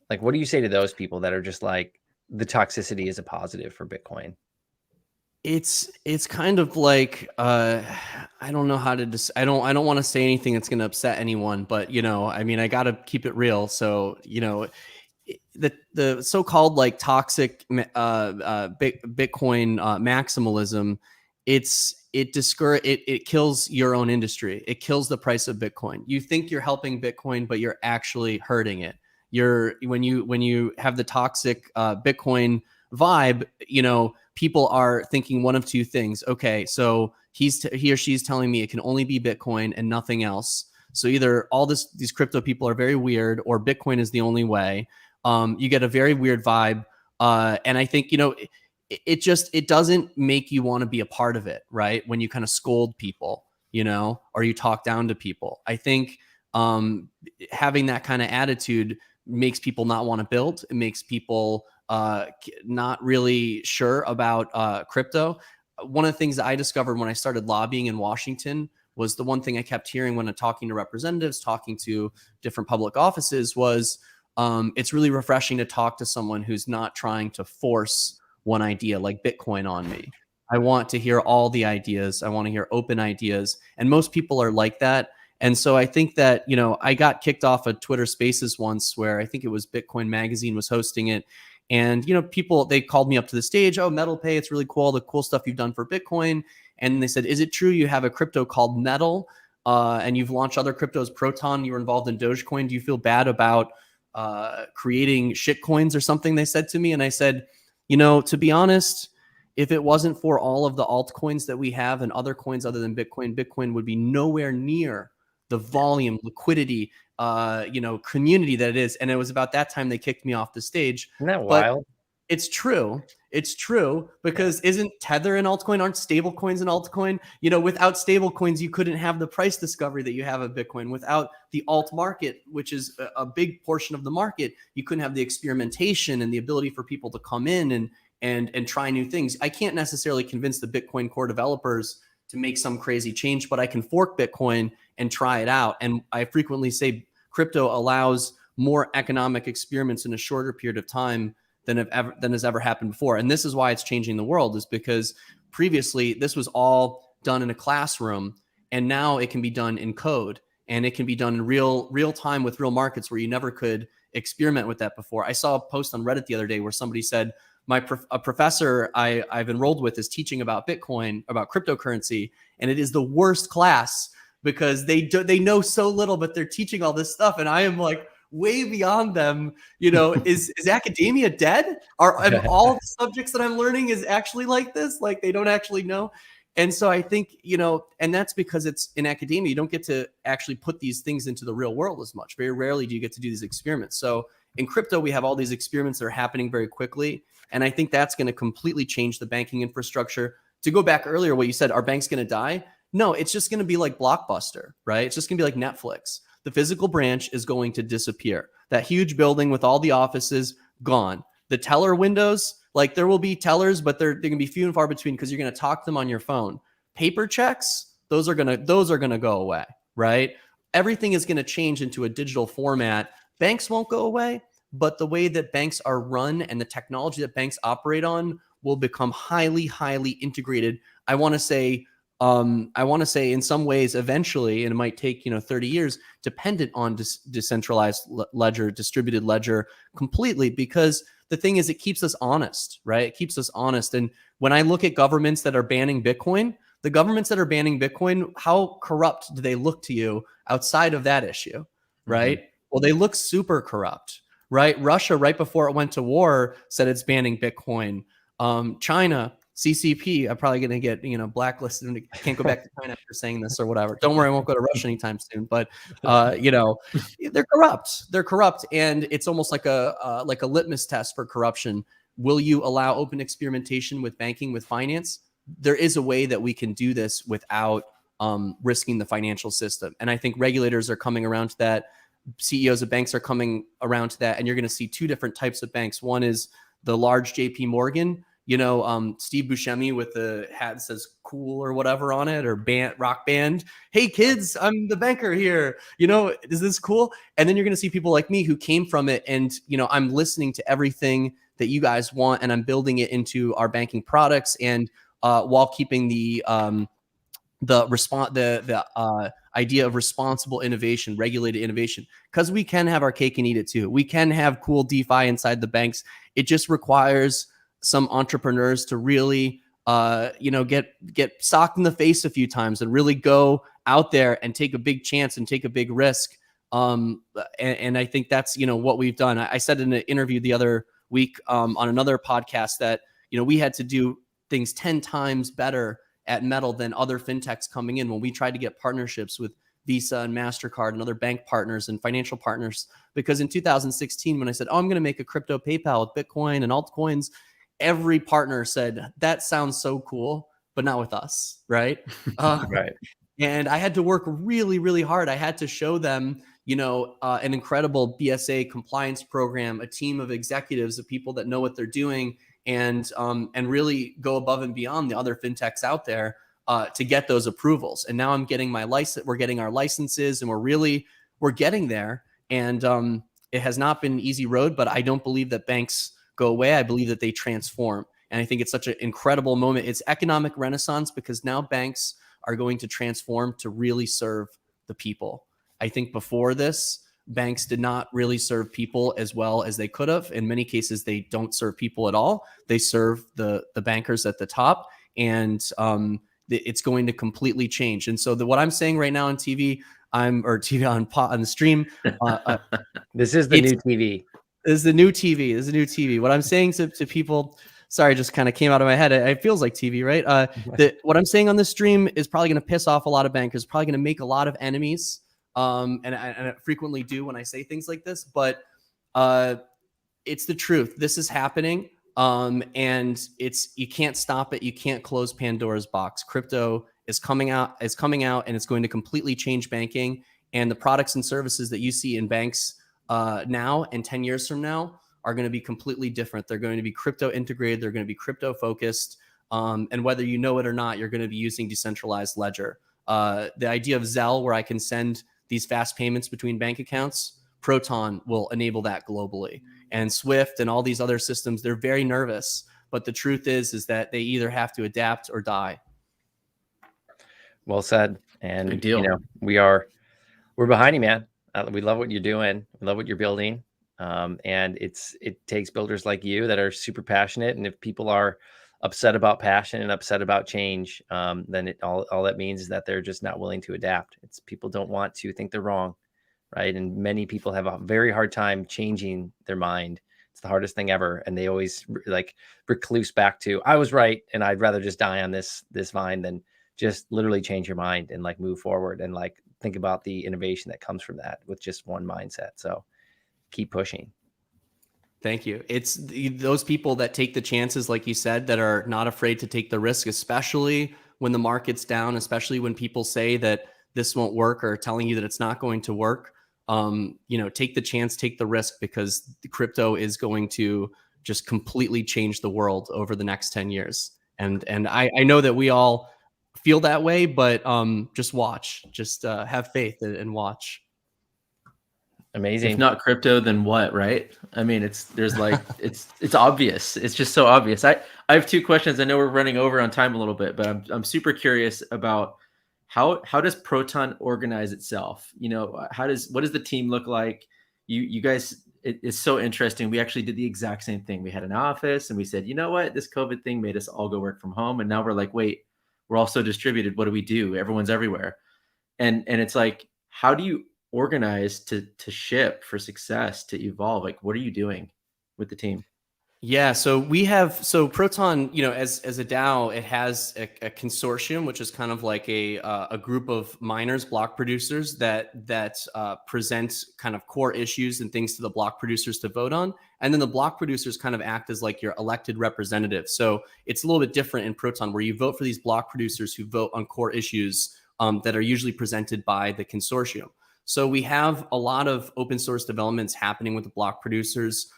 Like, what do you say to those people that are just like, the toxicity is a positive for Bitcoin? It's kind of like I don't know how to I don't want to say anything that's going to upset anyone, but you know, I mean, I got to keep it real. So, you know, the so-called like toxic Bitcoin maximalism, it kills your own industry. It kills the price of Bitcoin. You think you're helping Bitcoin, but you're actually hurting it. When you have the toxic Bitcoin vibe, you know, people are thinking one of two things. Okay, so he or she's telling me it can only be Bitcoin and nothing else. So either these crypto people are very weird, or Bitcoin is the only way. You get a very weird vibe, and I think, you know, it doesn't make you want to be a part of it, right? When you kind of scold people, you know, or you talk down to people. I think having that kind of attitude makes people not want to build. It makes people not really sure about crypto. One of the things that I discovered when I started lobbying in Washington was the one thing I kept hearing when I'm talking to representatives, talking to different public offices, was it's really refreshing to talk to someone who's not trying to force one idea like Bitcoin on me. I want to hear all the ideas. I want to hear open ideas. And most people are like that. And so I think that, you know, I got kicked off of Twitter Spaces once, where I think it was Bitcoin Magazine was hosting it. And, you know, they called me up to the stage. Oh, Metal Pay, it's really cool, the cool stuff you've done for Bitcoin. And they said, is it true you have a crypto called Metal and you've launched other cryptos, Proton, you were involved in Dogecoin. Do you feel bad about creating shit coins or something? They said to me. And I said, you know, to be honest, if it wasn't for all of the altcoins that we have and other coins other than Bitcoin, Bitcoin would be nowhere near the volume, liquidity, you know, community that it is. And it was about that time they kicked me off the stage. Isn't that But wild? it's true. It's true, because isn't Tether an altcoin? Aren't stable coins an altcoin? You know, without stable coins, you couldn't have the price discovery that you have of Bitcoin. Without the alt market, which is a big portion of the market, you couldn't have the experimentation and the ability for people to come in and try new things. I can't necessarily convince the Bitcoin core developers to make some crazy change, but I can fork Bitcoin and try it out. And I frequently say crypto allows more economic experiments in a shorter period of time than has ever happened before. And this is why it's changing the world, is because previously this was all done in a classroom, and now it can be done in code, and it can be done in real time with real markets where you never could experiment with that before. I saw a post on Reddit the other day where somebody said, a professor I've enrolled with is teaching about Bitcoin, about cryptocurrency, and it is the worst class because they know so little, but they're teaching all this stuff, and I am like way beyond them. You know, is academia dead? Are all the subjects that I'm learning is actually like this? Like they don't actually know. And so I think, you know, and that's because it's in academia, you don't get to actually put these things into the real world as much. Very rarely do you get to do these experiments. So in crypto, we have all these experiments that are happening very quickly. And I think that's going to completely change the banking infrastructure. To go back earlier, what you said, are banks going to die? No, it's just going to be like Blockbuster, right? It's just going to be like Netflix. The physical branch is going to disappear. That huge building with all the offices, gone. The teller windows, like there will be tellers, but they're going to be few and far between because you're going to talk to them on your phone. Paper checks, those are going to go away, right? Everything is going to change into a digital format. Banks won't go away, but the way that banks are run and the technology that banks operate on will become highly, highly integrated. I want to say in some ways eventually, and it might take 30 years, dependent on decentralized ledger, distributed ledger completely, because the thing is, it keeps us honest, right? It keeps us honest. And when I look at governments that are banning Bitcoin, the governments that are banning Bitcoin, how corrupt do they look to you outside of that issue, right? Mm-hmm. Well, they look super corrupt, right? Russia, right before it went to war, said it's banning Bitcoin. China, CCP, I'm probably going to get, blacklisted and can't go back to China after saying this or whatever. Don't worry, I won't go to Russia anytime soon. But, they're corrupt. They're corrupt. And it's almost like a litmus test for corruption. Will you allow open experimentation with banking, with finance? There is a way that we can do this without risking the financial system. And I think regulators are coming around to that. CEOs of banks are coming around to that. And you're going to see two different types of banks. One is the large JP Morgan, Steve Buscemi with the hat that says cool or whatever on it, or rock band. Hey kids, I'm the banker here. Is this cool? And then you're going to see people like me who came from it. And, I'm listening to everything that you guys want, and I'm building it into our banking products. And while keeping the idea of responsible innovation, regulated innovation, because we can have our cake and eat it too. We can have cool DeFi inside the banks. It just requires some entrepreneurs to really, get socked in the face a few times and really go out there and take a big chance and take a big risk. And I think that's, what we've done. I said in an interview the other week on another podcast that, we had to do things 10 times better at Metal than other fintechs coming in when we tried to get partnerships with Visa and MasterCard and other bank partners and financial partners. Because in 2016, when I said, I'm going to make a crypto PayPal with Bitcoin and altcoins, every partner said, that sounds so cool, but not with us, right? Right. And I had to work really, really hard. I had to show them, an incredible BSA compliance program, a team of executives, of people that know what they're doing, and really go above and beyond the other fintechs out there to get those approvals. And now I'm getting my license. We're getting our licenses, and we're getting there. And it has not been an easy road, but I don't believe that banks go away. I believe that they transform. And I think it's such an incredible moment. It's economic renaissance because now banks are going to transform to really serve the people. I think before this, banks did not really serve people as well as they could have. In many cases, they don't serve people at all. They serve the bankers at the top, and it's going to completely change. And so what I'm saying right now on TV, on the stream. This is the new TV. This is the new TV. This is the new TV. What I'm saying to people, sorry, just kind of came out of my head. It feels like TV, right? What I'm saying on this stream is probably going to piss off a lot of bankers, probably going to make a lot of enemies. And I frequently do when I say things like this, but it's the truth. This is happening. And you can't stop it. You can't close Pandora's box. Crypto is coming out, and it's going to completely change banking. And the products and services that you see in banks now and 10 years from now are going to be completely different. They're going to be crypto integrated. They're going to be crypto focused. And whether you know it or not, you're going to be using decentralized ledger. The idea of Zelle, where I can send these fast payments between bank accounts, Proton will enable that globally. And Swift and all these other systems, they're very nervous. But the truth is that they either have to adapt or die. Well said. And Big deal. you know, we're behind you, man. We love what you're doing. We love what you're building. And it takes builders like you that are super passionate. And if people are upset about passion and upset about change, then all that means is that they're just not willing to adapt. It's people don't want to think they're wrong, right? And many people have a very hard time changing their mind. It's the hardest thing ever, and they always like recluse back to I was right, and I'd rather just die on this vine than just literally change your mind and like move forward and like think about the innovation that comes from that with just one mindset. So keep pushing. Thank you. It's those people that take the chances, like you said, that are not afraid to take the risk, especially when the market's down, especially when people say that this won't work or telling you that it's not going to work. Take the chance, take the risk, because the crypto is going to just completely change the world over the next 10 years. And I know that we all feel that way, but just watch, just have faith and watch. Amazing. If not crypto, then what, right? I mean, it's obvious. It's just so obvious. I have two questions. I know we're running over on time a little bit, but I'm super curious about how does Proton organize itself? You know, what does the team look like? You guys, it's so interesting. We actually did the exact same thing. We had an office and we said, you know what, this COVID thing made us all go work from home. And now we're like, wait, we're all so distributed. What do we do? Everyone's everywhere. And it's like, how do you organize to ship for success, to evolve? Like, what are you doing with the team? Yeah, so Proton, as a DAO, it has a consortium, which is kind of like a group of miners, block producers that present kind of core issues and things to the block producers to vote on, and then the block producers kind of act as like your elected representatives. So it's a little bit different in Proton, where you vote for these block producers who vote on core issues that are usually presented by the consortium. So we have a lot of open source developments happening with the block producers.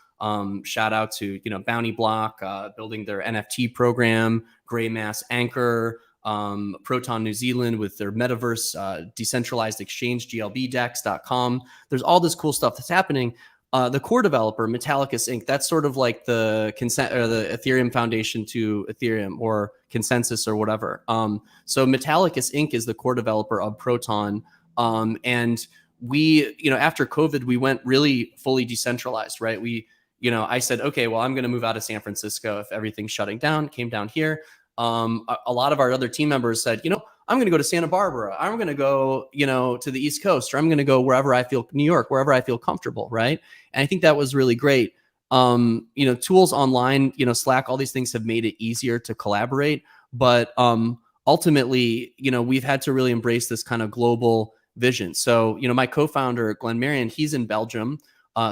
Shout out to, Bounty Block, building their NFT program, Greymass Anchor, Proton New Zealand with their metaverse, Decentralized Exchange, glbdex.com. There's all this cool stuff that's happening. The core developer, Metallicus Inc., that's sort of like the Ethereum Foundation to Ethereum, or Consensus, or whatever. So Metallicus Inc. is the core developer of Proton. And we, after COVID, we went really fully decentralized, right? I said, okay, well, I'm going to move out of San Francisco if everything's shutting down, came down here. A lot of our other team members said, I'm going to go to Santa Barbara. I'm going to go, to the East Coast, or I'm going to go wherever I feel, New York, wherever I feel comfortable. Right. And I think that was really great. Tools online, Slack, all these things have made it easier to collaborate. But ultimately, we've had to really embrace this kind of global vision. So, my co-founder, Glenn Marion, he's in Belgium.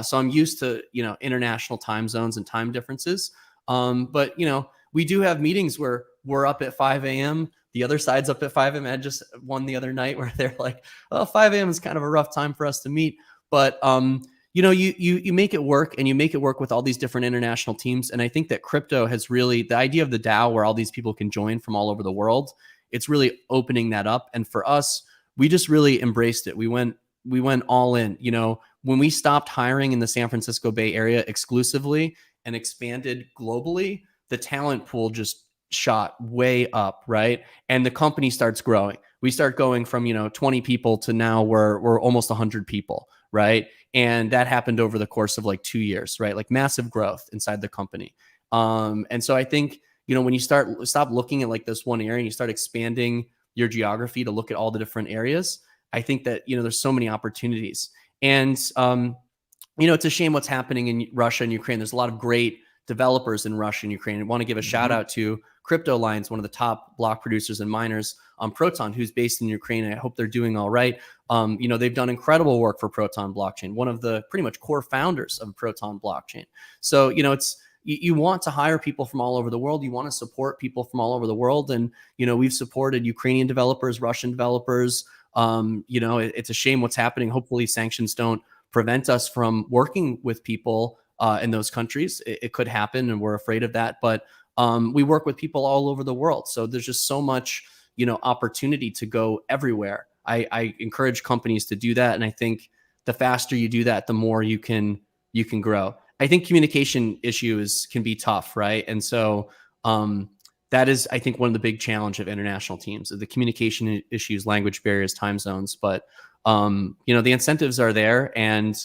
So I'm used to, international time zones and time differences. But, we do have meetings where we're up at 5 a.m. The other side's up at 5 a.m. I had just one the other night where they're like, oh, 5 a.m. is kind of a rough time for us to meet. But, you make it work, and you make it work with all these different international teams. And I think that crypto has really, the idea of the DAO where all these people can join from all over the world, it's really opening that up. And for us, we just really embraced it. We went all in. When we stopped hiring in the San Francisco Bay Area exclusively and expanded globally, the talent pool just shot way up, right? And the company starts growing. We start going from 20 people to now we're almost 100 people, right? And that happened over the course of like 2 years, right? Like massive growth inside the company. And so I think when you stop looking at like this one area and you start expanding your geography to look at all the different areas, I think that there's so many opportunities. And it's a shame what's happening in Russia and Ukraine. There's a lot of great developers in Russia and Ukraine. I want to give a shout out to Crypto Alliance, one of the top block producers and miners on Proton, who's based in Ukraine. And I hope they're doing all right. They've done incredible work for Proton blockchain, one of the pretty much core founders of Proton blockchain. So, you want to hire people from all over the world. You want to support people from all over the world. And, we've supported Ukrainian developers, Russian developers. It's a shame what's happening. Hopefully sanctions don't prevent us from working with people in those countries. It could happen, and we're afraid of that. But we work with people all over the world. So there's just so much, opportunity to go everywhere. I encourage companies to do that. And I think the faster you do that, the more you can grow. I think communication issues can be tough, right? And so that is, I think, one of the big challenge of international teams, the communication issues, language barriers, time zones. But the incentives are there, and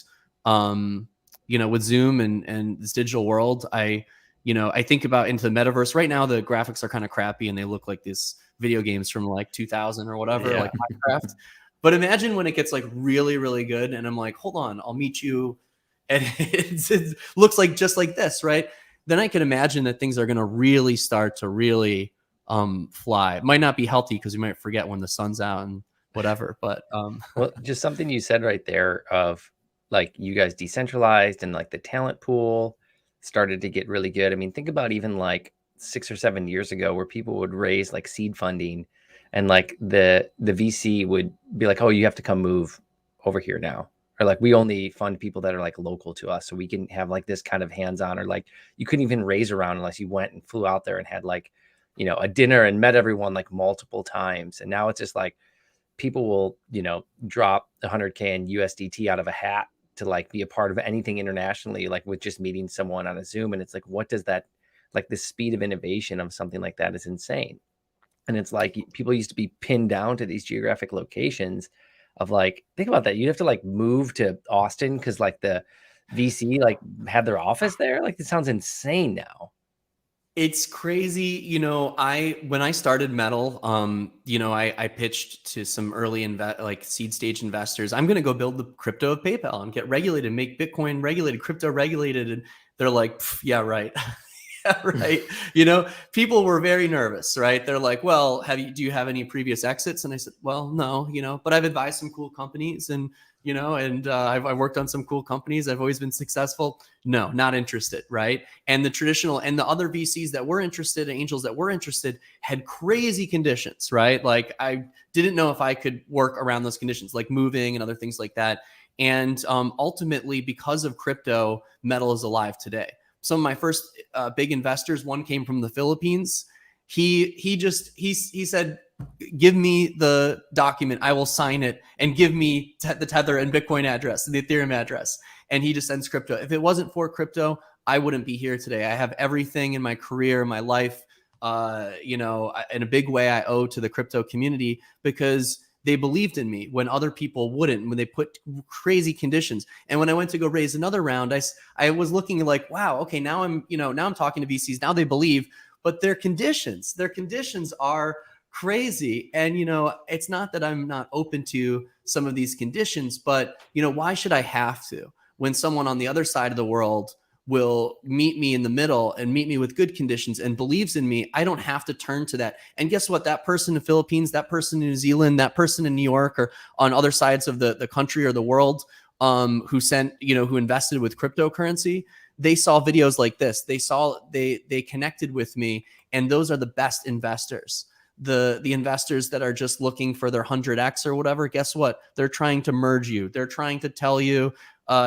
with Zoom and this digital world, I think about into the metaverse. Right now, the graphics are kind of crappy and they look like these video games from like 2000 or whatever, like Minecraft. But imagine when it gets like really, really good, and I'm like, hold on, I'll meet you, and it looks like just like this, right? Then I can imagine that things are going to really start to really fly. It might not be healthy because you might forget when the sun's out and whatever, but well, just something you said right there of like you guys decentralized and like the talent pool started to get really good. I mean, think about even like 6 or 7 years ago where people would raise like seed funding and like the VC would be like, oh, you have to come move over here now. Or like, we only fund people that are like local to us. So we can have like this kind of hands-on, or like you couldn't even raise around unless you went and flew out there and had like, a dinner and met everyone like multiple times. And now it's just like people will, drop 100K in USDT out of a hat to like be a part of anything internationally, like with just meeting someone on a Zoom. And it's like, what does that, like the speed of innovation of something like that is insane. And it's like people used to be pinned down to these geographic locations of like, think about that. You'd have to like move to Austin because like the VC like had their office there. Like, it sounds insane now. It's crazy. When I started Metal, I pitched to some early seed stage investors. I'm going to go build the crypto of PayPal and get regulated, make Bitcoin regulated, crypto regulated. And they're like, yeah, right. Yeah, right. People were very nervous, right? They're like, well, do you have any previous exits? And I said, well, no, but I've advised some cool companies and I've worked on some cool companies. I've always been successful. No, not interested, right? And the traditional and the other VCs that were interested, angels that were interested, had crazy conditions, right? Like I didn't know if I could work around those conditions, like moving and other things like that. And ultimately, because of crypto, Metal is alive today. Some of my first big investors, one came from the Philippines. He said, give me the document, I will sign it, and give me the Tether and Bitcoin address and the Ethereum address. And he just sends crypto. If it wasn't for crypto, I wouldn't be here today. I have everything in my career, my life, in a big way I owe to the crypto community, because they believed in me when other people wouldn't, when they put crazy conditions. And when I went to go raise another round, I was looking like, wow, okay, now I'm talking to VCs. Now they believe, but their conditions are crazy. And, it's not that I'm not open to some of these conditions, but, why should I have to when someone on the other side of the world will meet me in the middle and meet me with good conditions and believes in me? I don't have to turn to that. And guess what? That person in the Philippines, that person in New Zealand, that person in New York, or on other sides of the country or the world, who invested with cryptocurrency, they saw videos like this. They connected with me, and those are the best investors. The investors that are just looking for their 100x or whatever, guess what? They're trying to merge you. They're trying to tell you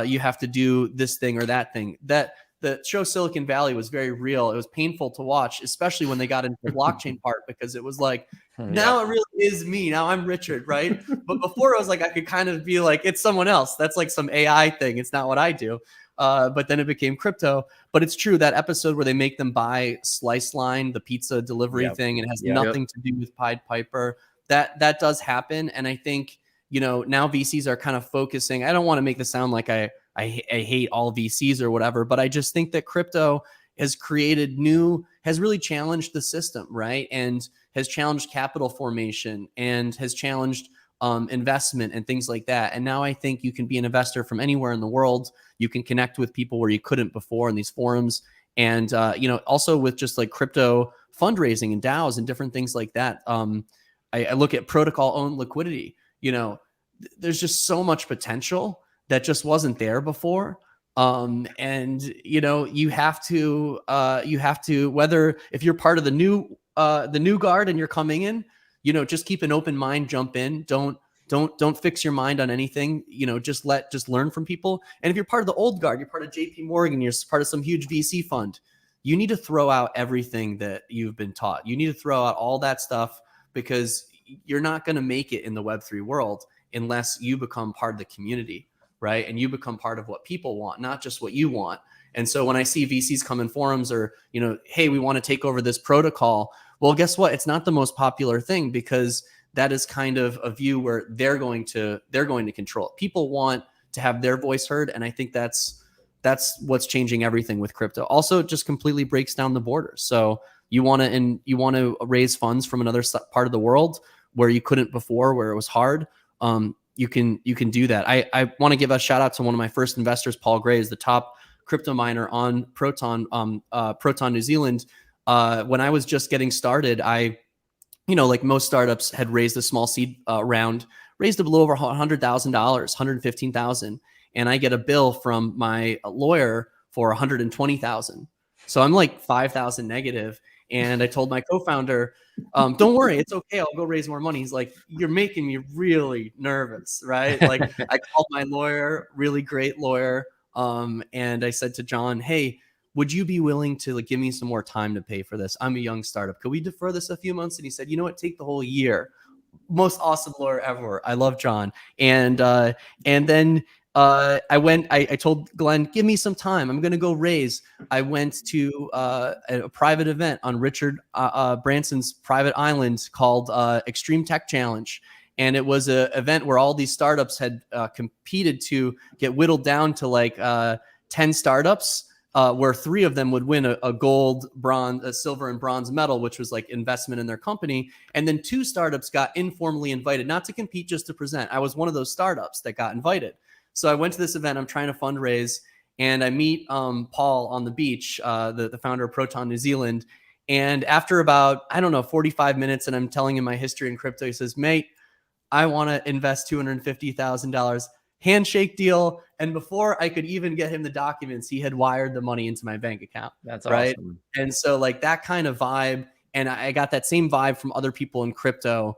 you have to do this thing or that thing. That the show Silicon Valley was very real. It was painful to watch, especially when they got into the blockchain part, because it was like, now it really is me. Now I'm Richard, right? But before it was like, I could kind of be like, it's someone else. That's like some AI thing. It's not what I do. But then it became crypto. But it's true, that episode where they make them buy Sliceline, the pizza delivery thing, and it has nothing to do with Pied Piper. That does happen. And I think, now VCs are kind of focusing. I don't want to make this sound like I hate all VCs or whatever, but I just think that crypto has really challenged the system, right? And has challenged capital formation and has challenged investment and things like that. And now I think you can be an investor from anywhere in the world. You can connect with people where you couldn't before in these forums. And, also with just like crypto fundraising and DAOs and different things like that. I look at protocol owned liquidity. There's just so much potential that just wasn't there before. And you have to whether if you're part of the new guard and you're coming in, just keep an open mind, jump in. Don't fix your mind on anything, just learn from people. And if you're part of the old guard, you're part of JP Morgan, you're part of some huge VC fund, you need to throw out everything that you've been taught. You need to throw out all that stuff, because you're not going to make it in the Web3 world unless you become part of the community. right? And you become part of what people want, not just what you want. And so when I see VCs come in forums or, hey, we want to take over this protocol, well, guess what? It's not the most popular thing, because that is kind of a view where they're going to control it. People want to have their voice heard, and I think that's what's changing everything with crypto. Also, it just completely breaks down the borders. So you want to raise funds from another part of the world where you couldn't before, where it was hard. You can do that. I want to give a shout out to one of my first investors, Paul Gray, is the top crypto miner on Proton, Proton New Zealand. When I was just getting started, like most startups, had raised a small seed round, raised a little over $100,000, $115,000, and I get a bill from my lawyer for $120,000. So I'm like 5,000 negative. And I told my co-founder, don't worry, it's okay, I'll go raise more money. He's like, you're making me really nervous, right? Like, I called my lawyer, really great lawyer, and I said to John, hey, would you be willing to give me some more time to pay for this? I'm a young startup. Could we defer this a few months? And he said, you know what, take the whole year. Most awesome lawyer ever. I love John. And then I told Glenn, give me some time. I'm going to go raise. I went to a private event on Richard Branson's private island called Extreme Tech Challenge. And it was an event where all these startups had competed to get whittled down to 10 startups, where 3 of them would win a gold, bronze, a silver, and bronze medal, which was investment in their company. And then 2 startups got informally invited, not to compete, just to present. I was one of those startups that got invited. So I went to this event. I'm trying to fundraise, and I meet Paul on the beach, the founder of Proton New Zealand. And after about, 45 minutes, and I'm telling him my history in crypto, he says, mate, I want to invest $250,000. Handshake deal. And before I could even get him the documents, he had wired the money into my bank account. That's right. Awesome. And so that kind of vibe, and I got that same vibe from other people in crypto.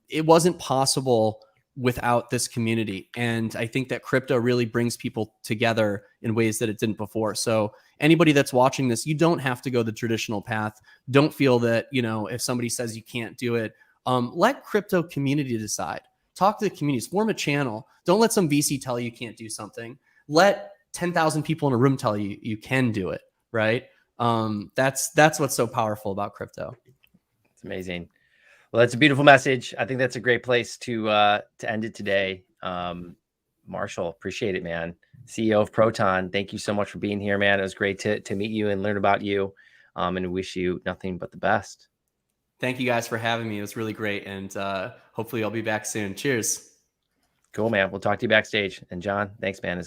It wasn't possible without this community. And I think that crypto really brings people together in ways that it didn't before. So anybody that's watching this, you don't have to go the traditional path. Don't feel that, if somebody says you can't do it, let crypto community decide. Talk to the communities, form a channel. Don't let some VC tell you can't do something. Let 10,000 people in a room tell you you can do it, right? That's what's so powerful about crypto. It's amazing. Well, that's a beautiful message. I think that's a great place to end it today. Marshall, appreciate it, man. CEO of Proton, thank you so much for being here, man. It was great to meet you and learn about you, and wish you nothing but the best. Thank you guys for having me. It was really great. And hopefully I'll be back soon. Cheers. Cool, man. We'll talk to you backstage. And John, thanks, man.